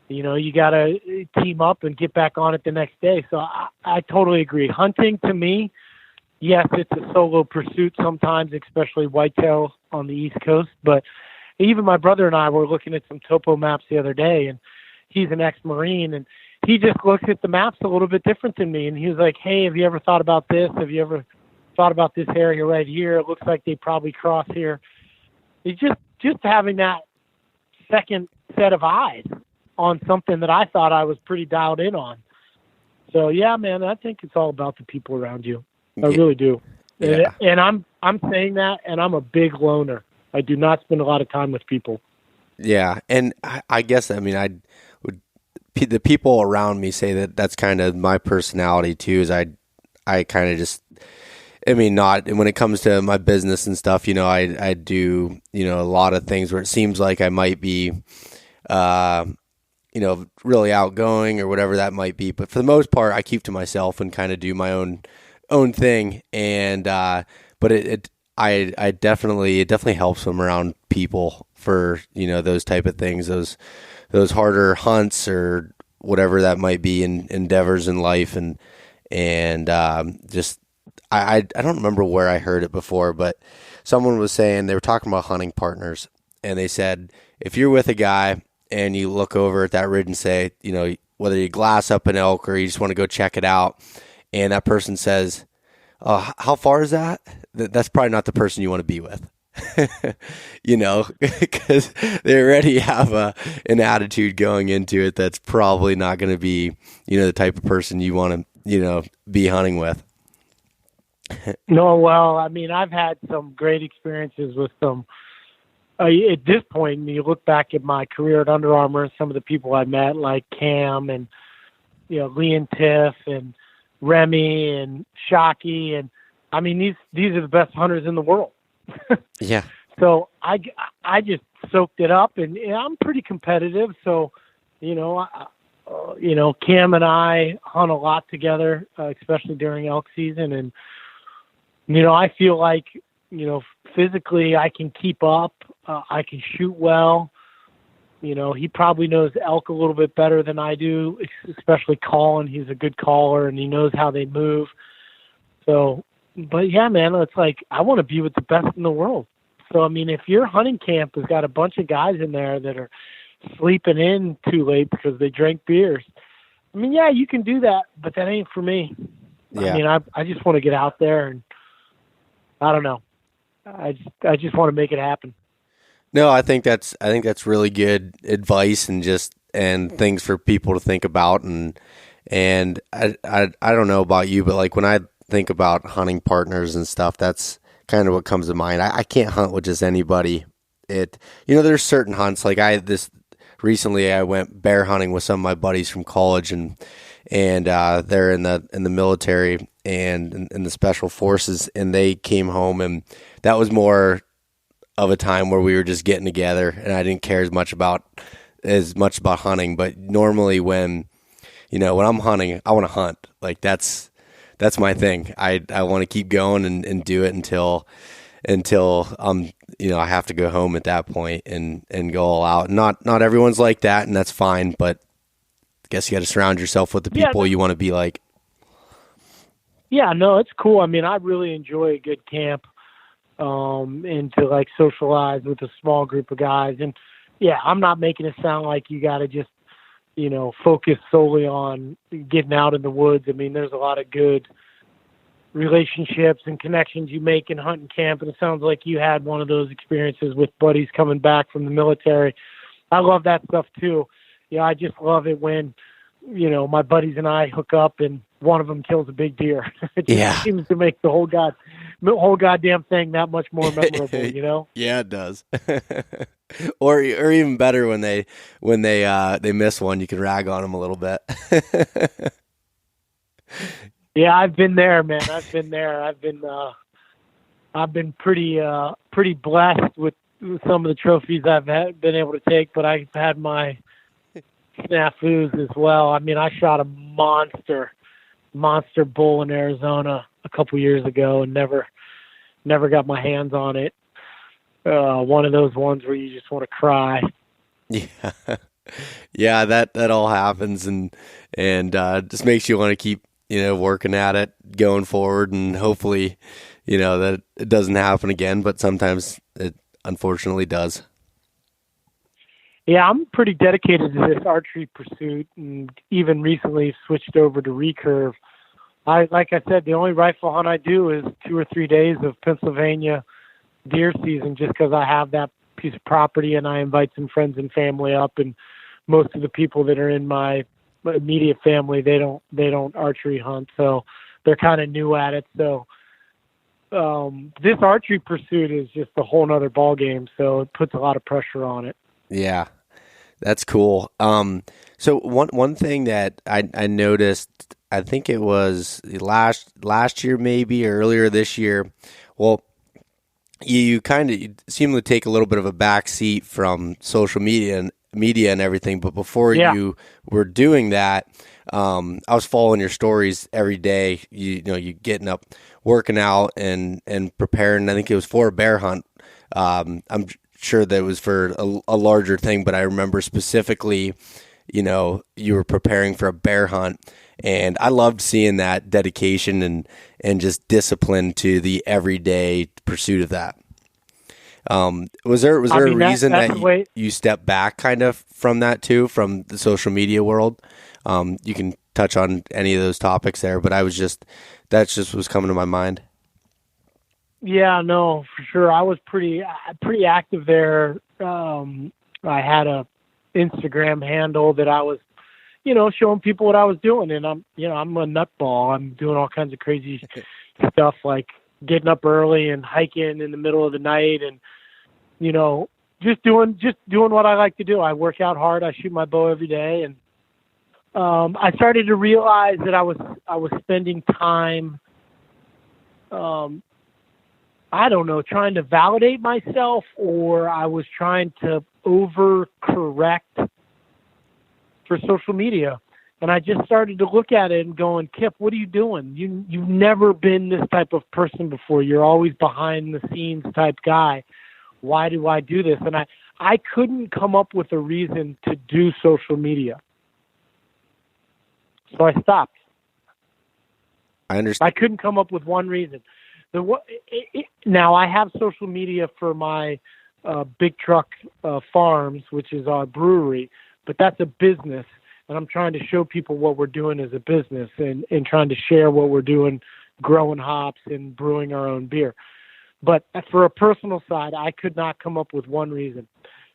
you got to team up and get back on it the next day. So I totally agree. Hunting, to me, yes, it's a solo pursuit sometimes, especially whitetail on the East Coast. But even my brother and I were looking at some topo maps the other day, and he's an ex-Marine, and he just looks at the maps a little bit different than me. And he was like, hey, have you ever thought about this? Have you ever thought about this area right here? It looks like they probably cross here. It's just having that second set of eyes on something that I thought I was pretty dialed in on. So yeah, man, I think it's all about the people around you. I really do. Yeah. And I'm saying that, and I'm a big loner. I do not spend a lot of time with people. Yeah, and I guess the people around me say that that's kind of my personality too. Is I kind of just, not when it comes to my business and stuff. I do a lot of things where it seems like I might be, really outgoing or whatever that might be. But for the most part, I keep to myself and kind of do my own thing. And but I definitely it definitely helps when I'm around people for those type of things, those harder hunts or whatever that might be in endeavors in life, and just I don't remember where I heard it before, but someone was saying they were talking about hunting partners, and they said if you're with a guy and you look over at that ridge and say, whether you glass up an elk or you just want to go check it out, and that person says, "Oh, how far is that?" That's probably not the person you want to be with. Because they already have an attitude going into it that's probably not going to be, the type of person you want to, be hunting with. No, well, I mean, I've had some great experiences with some. At this point, you look back at my career at Under Armour, some of the people I met, like Cam and Lee and Tiff and Remy and Shockey, and I mean these are the best hunters in the world. Yeah. So I just soaked it up, and I'm pretty competitive. So, Cam and I hunt a lot together, especially during elk season, and I feel like physically I can keep up. I can shoot well. He probably knows elk a little bit better than I do, especially calling. He's a good caller, and he knows how they move. So. But yeah, man, it's like I want to be with the best in the world. So I mean, if your hunting camp has got a bunch of guys in there that are sleeping in too late because they drank beers, I mean, yeah, you can do that, but that ain't for me. Yeah. I mean, I just want to get out there, and I don't know. I just want to make it happen. No, I think that's really good advice and things for people to think about, and I don't know about you, but like when I think about hunting partners and stuff, that's kind of what comes to mind. I can't hunt with just anybody. There's certain hunts, like recently I went bear hunting with some of my buddies from college, and they're in the military and in the special forces, and they came home, and that was more of a time where we were just getting together, and I didn't care as much about hunting. But normally when I'm hunting, I want to hunt. Like that's my thing. I want to keep going and do it until I have to go home at that point and go all out. Not everyone's like that, and that's fine, but I guess you got to surround yourself with the people you want to be like. Yeah, no, it's cool. I mean, I really enjoy a good camp, and to like socialize with a small group of guys. And yeah, I'm not making it sound like you got to just focus solely on getting out in the woods. I mean, there's a lot of good relationships and connections you make in hunting camp, and it sounds like you had one of those experiences with buddies coming back from the military. I love that stuff too. I just love it when, my buddies and I hook up and one of them kills a big deer. It just seems to make the whole goddamn thing that much more memorable, Yeah, it does. or even better when they miss one, you can rag on them a little bit. Yeah, I've been there, man. I've been pretty blessed with some of the trophies I've been able to take, but I've had my snafus as well. I mean, I shot a monster bull in Arizona a couple years ago and never got my hands on it. One of those ones where you just want to cry. Yeah, that all happens, and just makes you want to keep working at it, going forward, and hopefully that it doesn't happen again. But sometimes it unfortunately does. Yeah, I'm pretty dedicated to this archery pursuit, and even recently switched over to recurve. Like I said, the only rifle hunt I do is 2 or 3 days of Pennsylvania deer season, just because I have that piece of property, and I invite some friends and family up, and most of the people that are in my immediate family, they don't archery hunt, so they're kind of new at it. So this archery pursuit is just a whole nother ball game, so it puts a lot of pressure on it. Yeah, that's cool. So one thing that I noticed, I think it was last year, maybe, or earlier this year. Well, you kind of seem to take a little bit of a back seat from social media, media and everything. But before Yeah. you were doing that, I was following your stories every day. You know, you getting up, working out, and preparing. I think it was for a bear hunt. I'm sure that it was for a larger thing, but I remember specifically, you know, you were preparing for a bear hunt, and I loved seeing that dedication and just discipline to the everyday pursuit of that. Was there a reason that you stepped back kind of from that too, from the social media world? You can touch on any of those topics there, but that's just was coming to my mind. Yeah, no, for sure. I was pretty active there. I had a Instagram handle that I was, you know, showing people what I was doing, and I'm a nutball. I'm doing all kinds of crazy stuff, like getting up early and hiking in the middle of the night, and you know, just doing what I like to do. I work out hard. I shoot my bow every day, and I started to realize that I was spending time, I don't know, trying to validate myself, or I was trying to overcorrect for social media. And I just started to look at it and going, Kip, what are you doing? You've never been this type of person before. You're always behind the scenes type guy. Why do I do this? And I couldn't come up with a reason to do social media. So I stopped. I understand. I couldn't come up with one reason. Now I have social media for my Big Truck Farms, which is our brewery, but that's a business, and I'm trying to show people what we're doing as a business and trying to share what we're doing, growing hops and brewing our own beer. But for a personal side, I could not come up with one reason.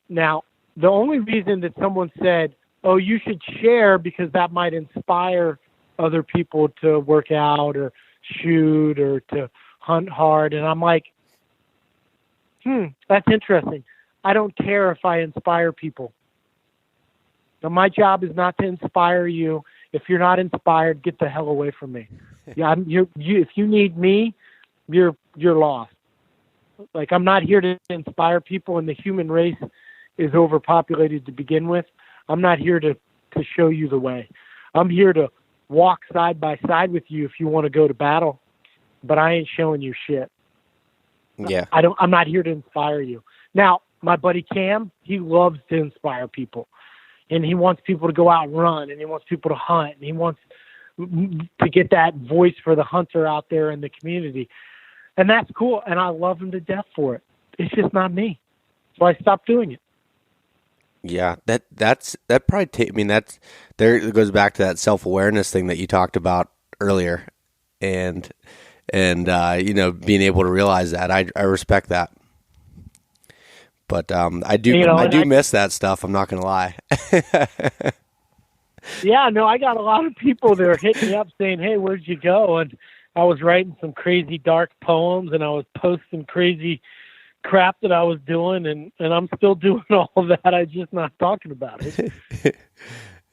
Now, the only reason that someone said, oh, you should share because that might inspire other people to work out or shoot or to hunt hard. And I'm like, that's interesting. I don't care if I inspire people. Now, my job is not to inspire you. If you're not inspired, get the hell away from me. Yeah, if you need me, you're lost. Like, I'm not here to inspire people, and the human race is overpopulated to begin with. I'm not here to show you the way. I'm here to walk side by side with you if you want to go to battle, but I ain't showing you shit. Yeah. I'm not here to inspire you. Now, my buddy Cam, he loves to inspire people, and he wants people to go out and run, and he wants people to hunt, and he wants to get that voice for the hunter out there in the community. And that's cool, and I love him to death for it. It's just not me. So I stopped doing it. Yeah, that probably it goes back to that self-awareness thing that you talked about earlier, and you know, being able to realize that. I respect that, but I do miss that stuff. I'm not gonna lie. Yeah, no, I got a lot of people that are hitting me up saying, "Hey, where'd you go?" And I was writing some crazy dark poems, and I was posting crazy crap that I was doing, and I'm still doing all of that. I'm just not talking about it.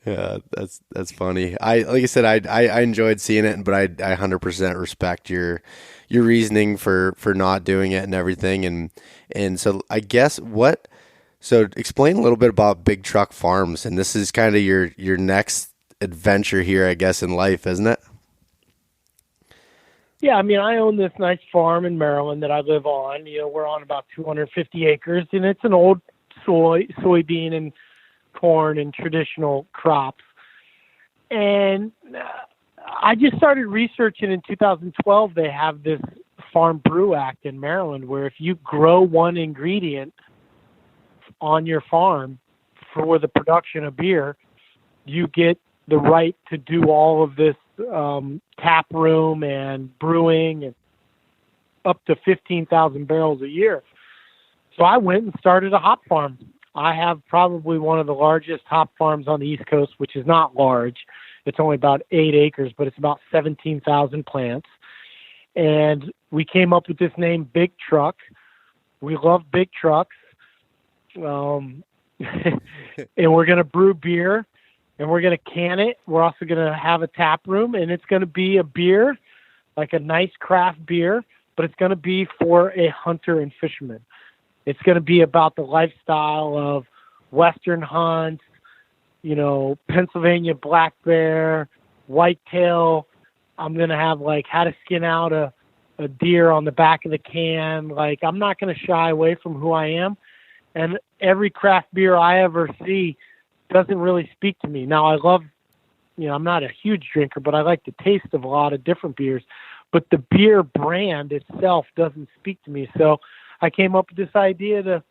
Yeah, that's funny. Like I said, I enjoyed seeing it, but I 100% respect your reasoning for not doing it and everything. And so I guess so explain a little bit about Big Truck Farms, and this is kind of your next adventure here, I guess, in life, isn't it? Yeah, I mean, I own this nice farm in Maryland that I live on. You know, we're on about 250 acres, and it's an old soybean and corn and traditional crops. And I just started researching in 2012. They have this Farm Brew Act in Maryland where if you grow one ingredient on your farm for the production of beer, you get the right to do all of this tap room and brewing and up to 15,000 barrels a year. So I went and started a hop farm. I have probably one of the largest hop farms on the East Coast, which is not large. It's only about 8 acres, but it's about 17,000 plants. And we came up with this name, Big Truck. We love big trucks. And we're going to brew beer. And we're going to can it. We're also going to have a tap room, and it's going to be a beer, like a nice craft beer, but it's going to be for a hunter and fisherman. It's going to be about the lifestyle of Western hunts, Pennsylvania black bear, whitetail. I'm going to have like how to skin out a deer on the back of the can. Like, I'm not going to shy away from who I am. And every craft beer I ever see doesn't really speak to me. Now, I love, I'm not a huge drinker, but I like the taste of a lot of different beers. But the beer brand itself doesn't speak to me. So I came up with this idea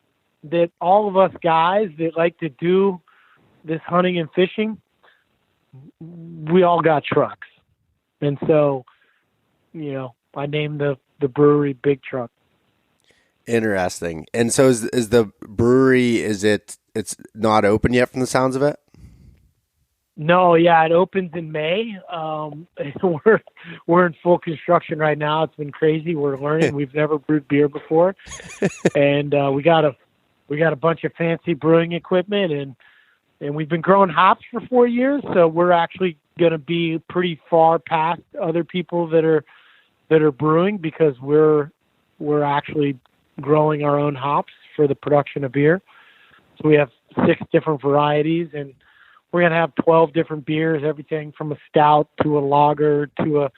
that all of us guys that like to do this hunting and fishing, we all got trucks. And so, I named the brewery Big Truck. Interesting. And so is the brewery, it's not open yet from the sounds of it? No, yeah, it opens in May. We're in full construction right now. It's been crazy. We're learning. We've never brewed beer before. And we got a bunch of fancy brewing equipment, and we've been growing hops for 4 years, so we're actually going to be pretty far past other people that are brewing, because we're actually growing our own hops for the production of beer. So we have 6 different varieties, and we're going to have 12 different beers, everything from a stout to a lager to an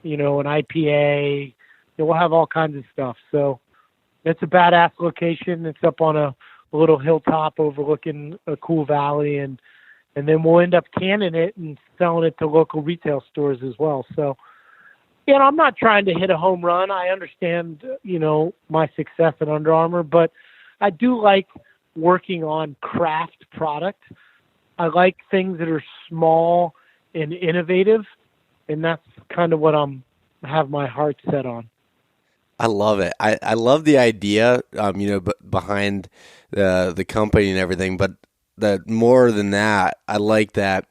IPA. We'll have all kinds of stuff. So it's a badass location. It's up on a little hilltop overlooking a cool valley, and then we'll end up canning it and selling it to local retail stores as well. So, I'm not trying to hit a home run. I understand, my success at Under Armour, but I do like working on craft product. I like things that are small and innovative, and that's kind of what have my heart set on. I love it. I love the idea, behind the company and everything, but more than that, I like that,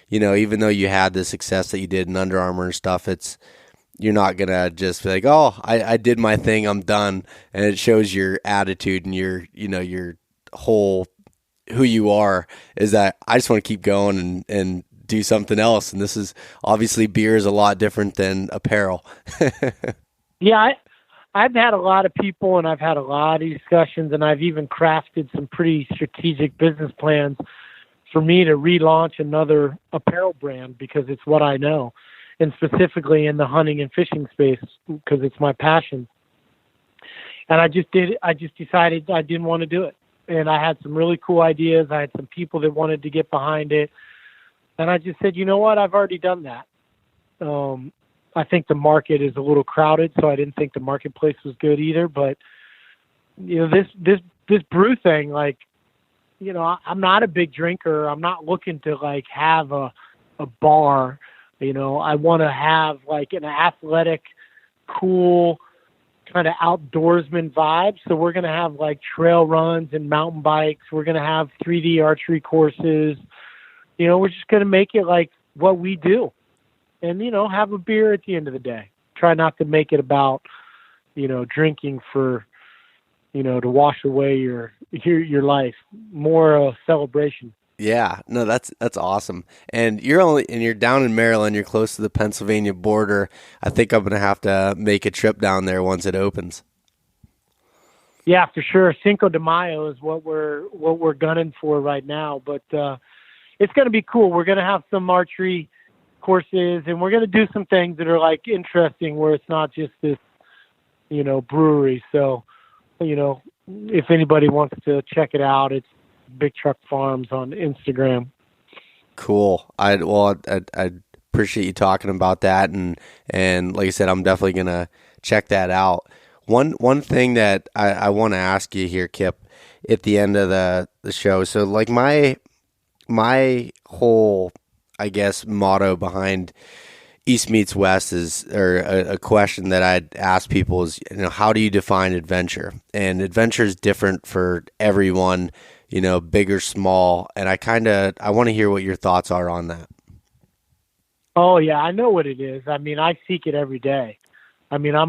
even though you had the success that you did in Under Armour and stuff, you're not going to just be like, oh, I did my thing, I'm done. And it shows your attitude and your whole, who you are, is that I just want to keep going and do something else. And this is obviously, beer is a lot different than apparel. Yeah. I've had a lot of people, and I've had a lot of discussions, and I've even crafted some pretty strategic business plans for me to relaunch another apparel brand, because it's what I know, and specifically in the hunting and fishing space, because it's my passion. And I just decided I didn't want to do it. And I had some really cool ideas. I had some people that wanted to get behind it. And I just said, you know what? I've already done that. I think the market is a little crowded, so I didn't think the marketplace was good either. But, this brew thing, like, I'm not a big drinker. I'm not looking to like have a bar. I want to have like an athletic, cool kind of outdoorsman vibe. So we're going to have like trail runs and mountain bikes. We're going to have 3D archery courses. We're just going to make it like what we do, and, have a beer at the end of the day. Try not to make it about, drinking for, to wash away your life. More a celebration. Yeah, no, that's awesome. And you're down in Maryland. You're close to the Pennsylvania border. I think I'm gonna have to make a trip down there once it opens. Yeah, for sure. Cinco de Mayo is what we're gunning for right now. But it's gonna be cool. We're gonna have some archery courses, and we're gonna do some things that are like interesting, where it's not just this, brewery. So, if anybody wants to check it out, it's Big Truck Farms on Instagram. Cool. I appreciate you talking about that, and like I said, I'm definitely gonna check that out. One thing that I want to ask you here, Kip, at the end of the show. So like my whole, I guess, motto behind East Meets West is, or a question that I'd ask people is, how do you define adventure? And adventure is different for everyone, big or small. And I want to hear what your thoughts are on that. Oh yeah, I know what it is. I mean, I seek it every day. I mean, I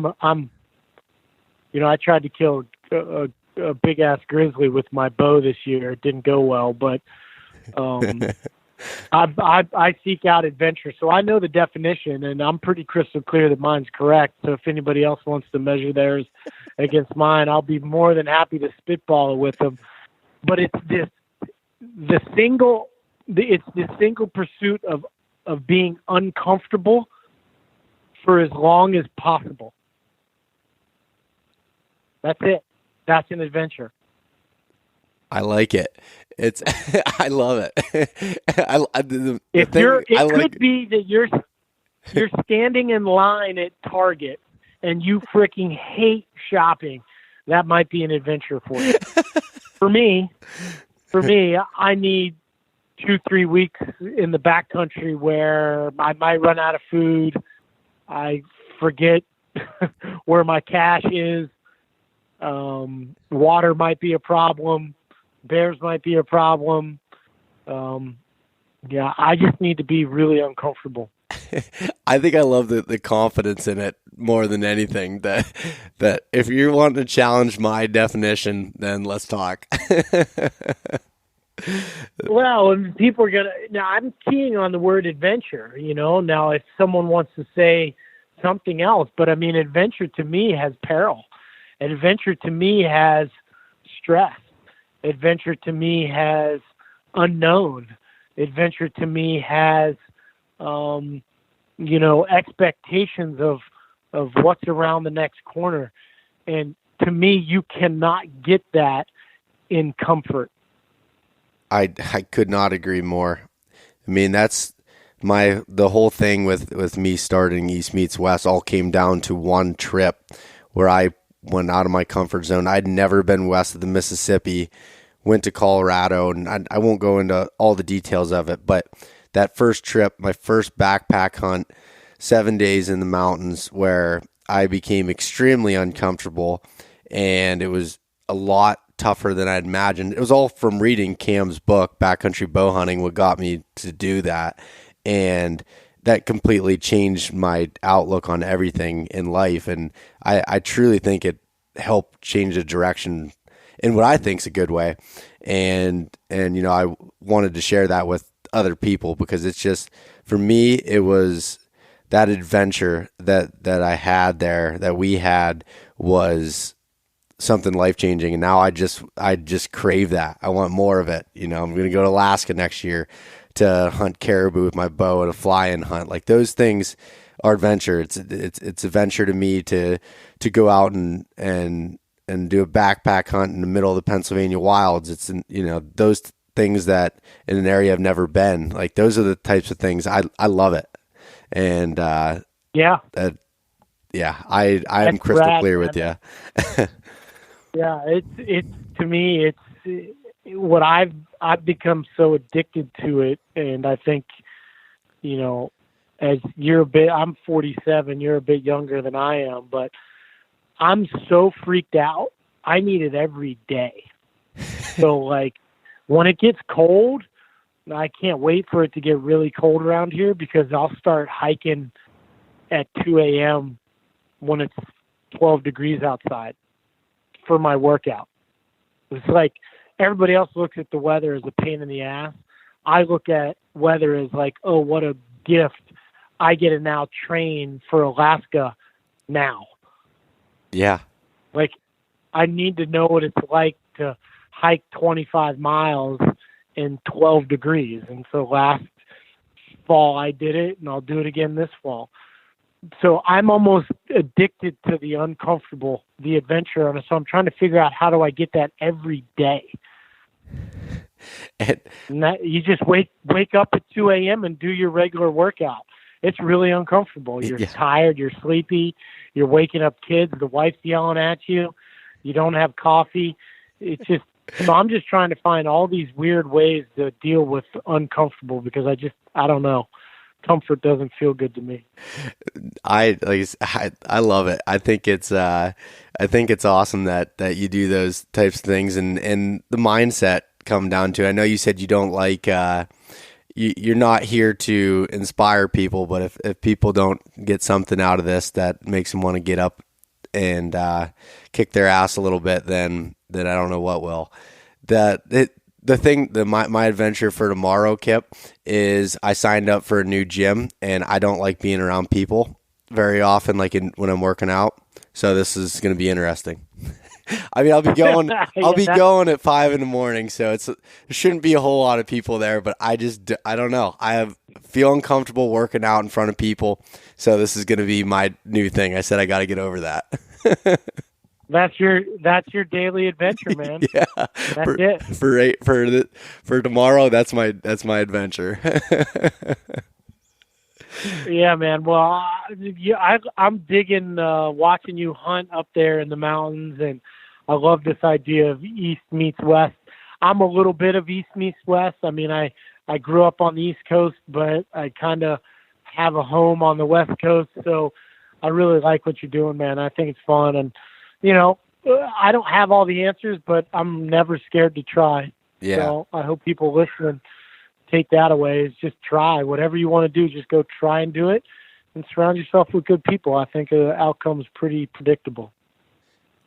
tried to kill a big ass grizzly with my bow this year. It didn't go well, but I seek out adventure. So I know the definition, and I'm pretty crystal clear that mine's correct. So if anybody else wants to measure theirs against mine, I'll be more than happy to spitball it with them. But it's it's the single pursuit of being uncomfortable for as long as possible. That's it. That's an adventure. I like it. It's I love it. It could be that you're standing in line at Target and you freaking hate shopping. That might be an adventure for you. For me, I need 2-3 weeks in the backcountry where I might run out of food. I forget where my cache is. Water might be a problem. Bears might be a problem. I just need to be really uncomfortable. I think I love the confidence in it more than anything. That if you want to challenge my definition, then let's talk. Well, and people are now I'm keying on the word adventure, now if someone wants to say something else, but I mean, adventure to me has peril. Adventure to me has stress. Adventure to me has unknown. Adventure to me has, expectations of what's around the next corner. And to me, you cannot get that in comfort. I could not agree more. I mean, that's the whole thing with me starting East Meets West all came down to one trip where I went out of my comfort zone. I'd never been west of the Mississippi, went to Colorado, and I won't go into all the details of it, but that first trip, my first backpack hunt, 7 days in the mountains where I became extremely uncomfortable, and it was a lot tougher than I'd imagined. It was all from reading Cam's book, Backcountry Bow Hunting, what got me to do that. And that completely changed my outlook on everything in life. And I truly think it helped change the direction in what I think is a good way. And I wanted to share that with other people because it's just, for me, it was that adventure that I had there, that we had, was something life-changing, and now I just crave that. I want more of it. I'm going to go to Alaska next year to hunt caribou with my bow and a fly-in hunt. Like, those things are adventure. It's a venture to me to go out and do a backpack hunt in the middle of the Pennsylvania wilds. It's those things that in an area I've never been. Like, those are the types of things I love it. And I am crystal clear with you. Yeah, it's to me, it's what I've become so addicted to it, and I think, as I'm 47, you're a bit younger than I am, but I'm so freaked out. I need it every day. So like when it gets cold, I can't wait for it to get really cold around here because I'll start hiking at 2 a.m. when it's 12 degrees outside for my workout. It's like everybody else looks at the weather as a pain in the ass. I look at weather as like, oh, what a gift. I get to now train for Alaska now. Yeah. Like, I need to know what it's like to hike 25 miles in 12 degrees. And so last fall I did it, and I'll do it again this fall. So I'm almost addicted to the uncomfortable, the adventure. And so I'm trying to figure out, how do I get that every day? And that, you just wake up at 2 a.m. and do your regular workout. It's really uncomfortable. You're tired, you're sleepy, you're waking up kids, the wife's yelling at you, you don't have coffee. It's just, so I'm just trying to find all these weird ways to deal with uncomfortable because I don't know. Comfort doesn't feel good to me. I love it. I think it's awesome that you do those types of things and the mindset come down to. I know you said you don't like you're not here to inspire people, but if people don't get something out of this that makes them want to get up and kick their ass a little bit, then I don't know what will. My adventure for tomorrow, Kip, is I signed up for a new gym, and I don't like being around people very often, when I'm working out. So this is going to be interesting. I mean, I'll be going. I'll be Yeah, going at 5 a.m, so there shouldn't be a whole lot of people there. But I don't know. Feel uncomfortable working out in front of people, so this is going to be my new thing. I said I got to get over that. That's your daily adventure, man. Yeah, That's it. For tomorrow. That's my adventure. Yeah, man. Well, I'm digging watching you hunt up there in the mountains, and I love this idea of East meets West. I'm a little bit of East meets West. I mean, I grew up on the East Coast, but I kind of have a home on the West Coast, so I really like what you're doing, man. I think it's fun, and I don't have all the answers, but I'm never scared to try. Yeah. So I hope people listening take that away, is just try whatever you want to do. Just go try and do it, and surround yourself with good people. I think the outcome's pretty predictable.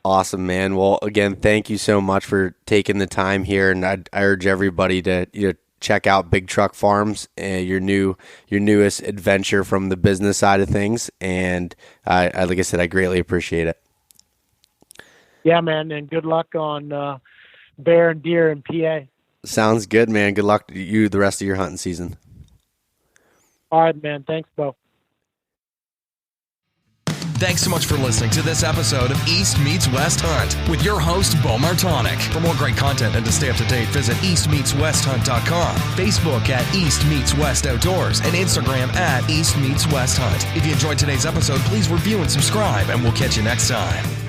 Awesome, man. Well, again, thank you so much for taking the time here, and I urge everybody to check out Big Truck Farms, your newest adventure from the business side of things. And like I said, I greatly appreciate it. Yeah, man, and good luck on bear and deer in PA. Sounds good, man. Good luck to you the rest of your hunting season. All right, man. Thanks, Bo. Thanks so much for listening to this episode of East Meets West Hunt with your host, Bo Martonic. For more great content and to stay up to date, visit eastmeetswesthunt.com, Facebook at East Meets West Outdoors, and Instagram at East Meets West Hunt. If you enjoyed today's episode, please review and subscribe, and we'll catch you next time.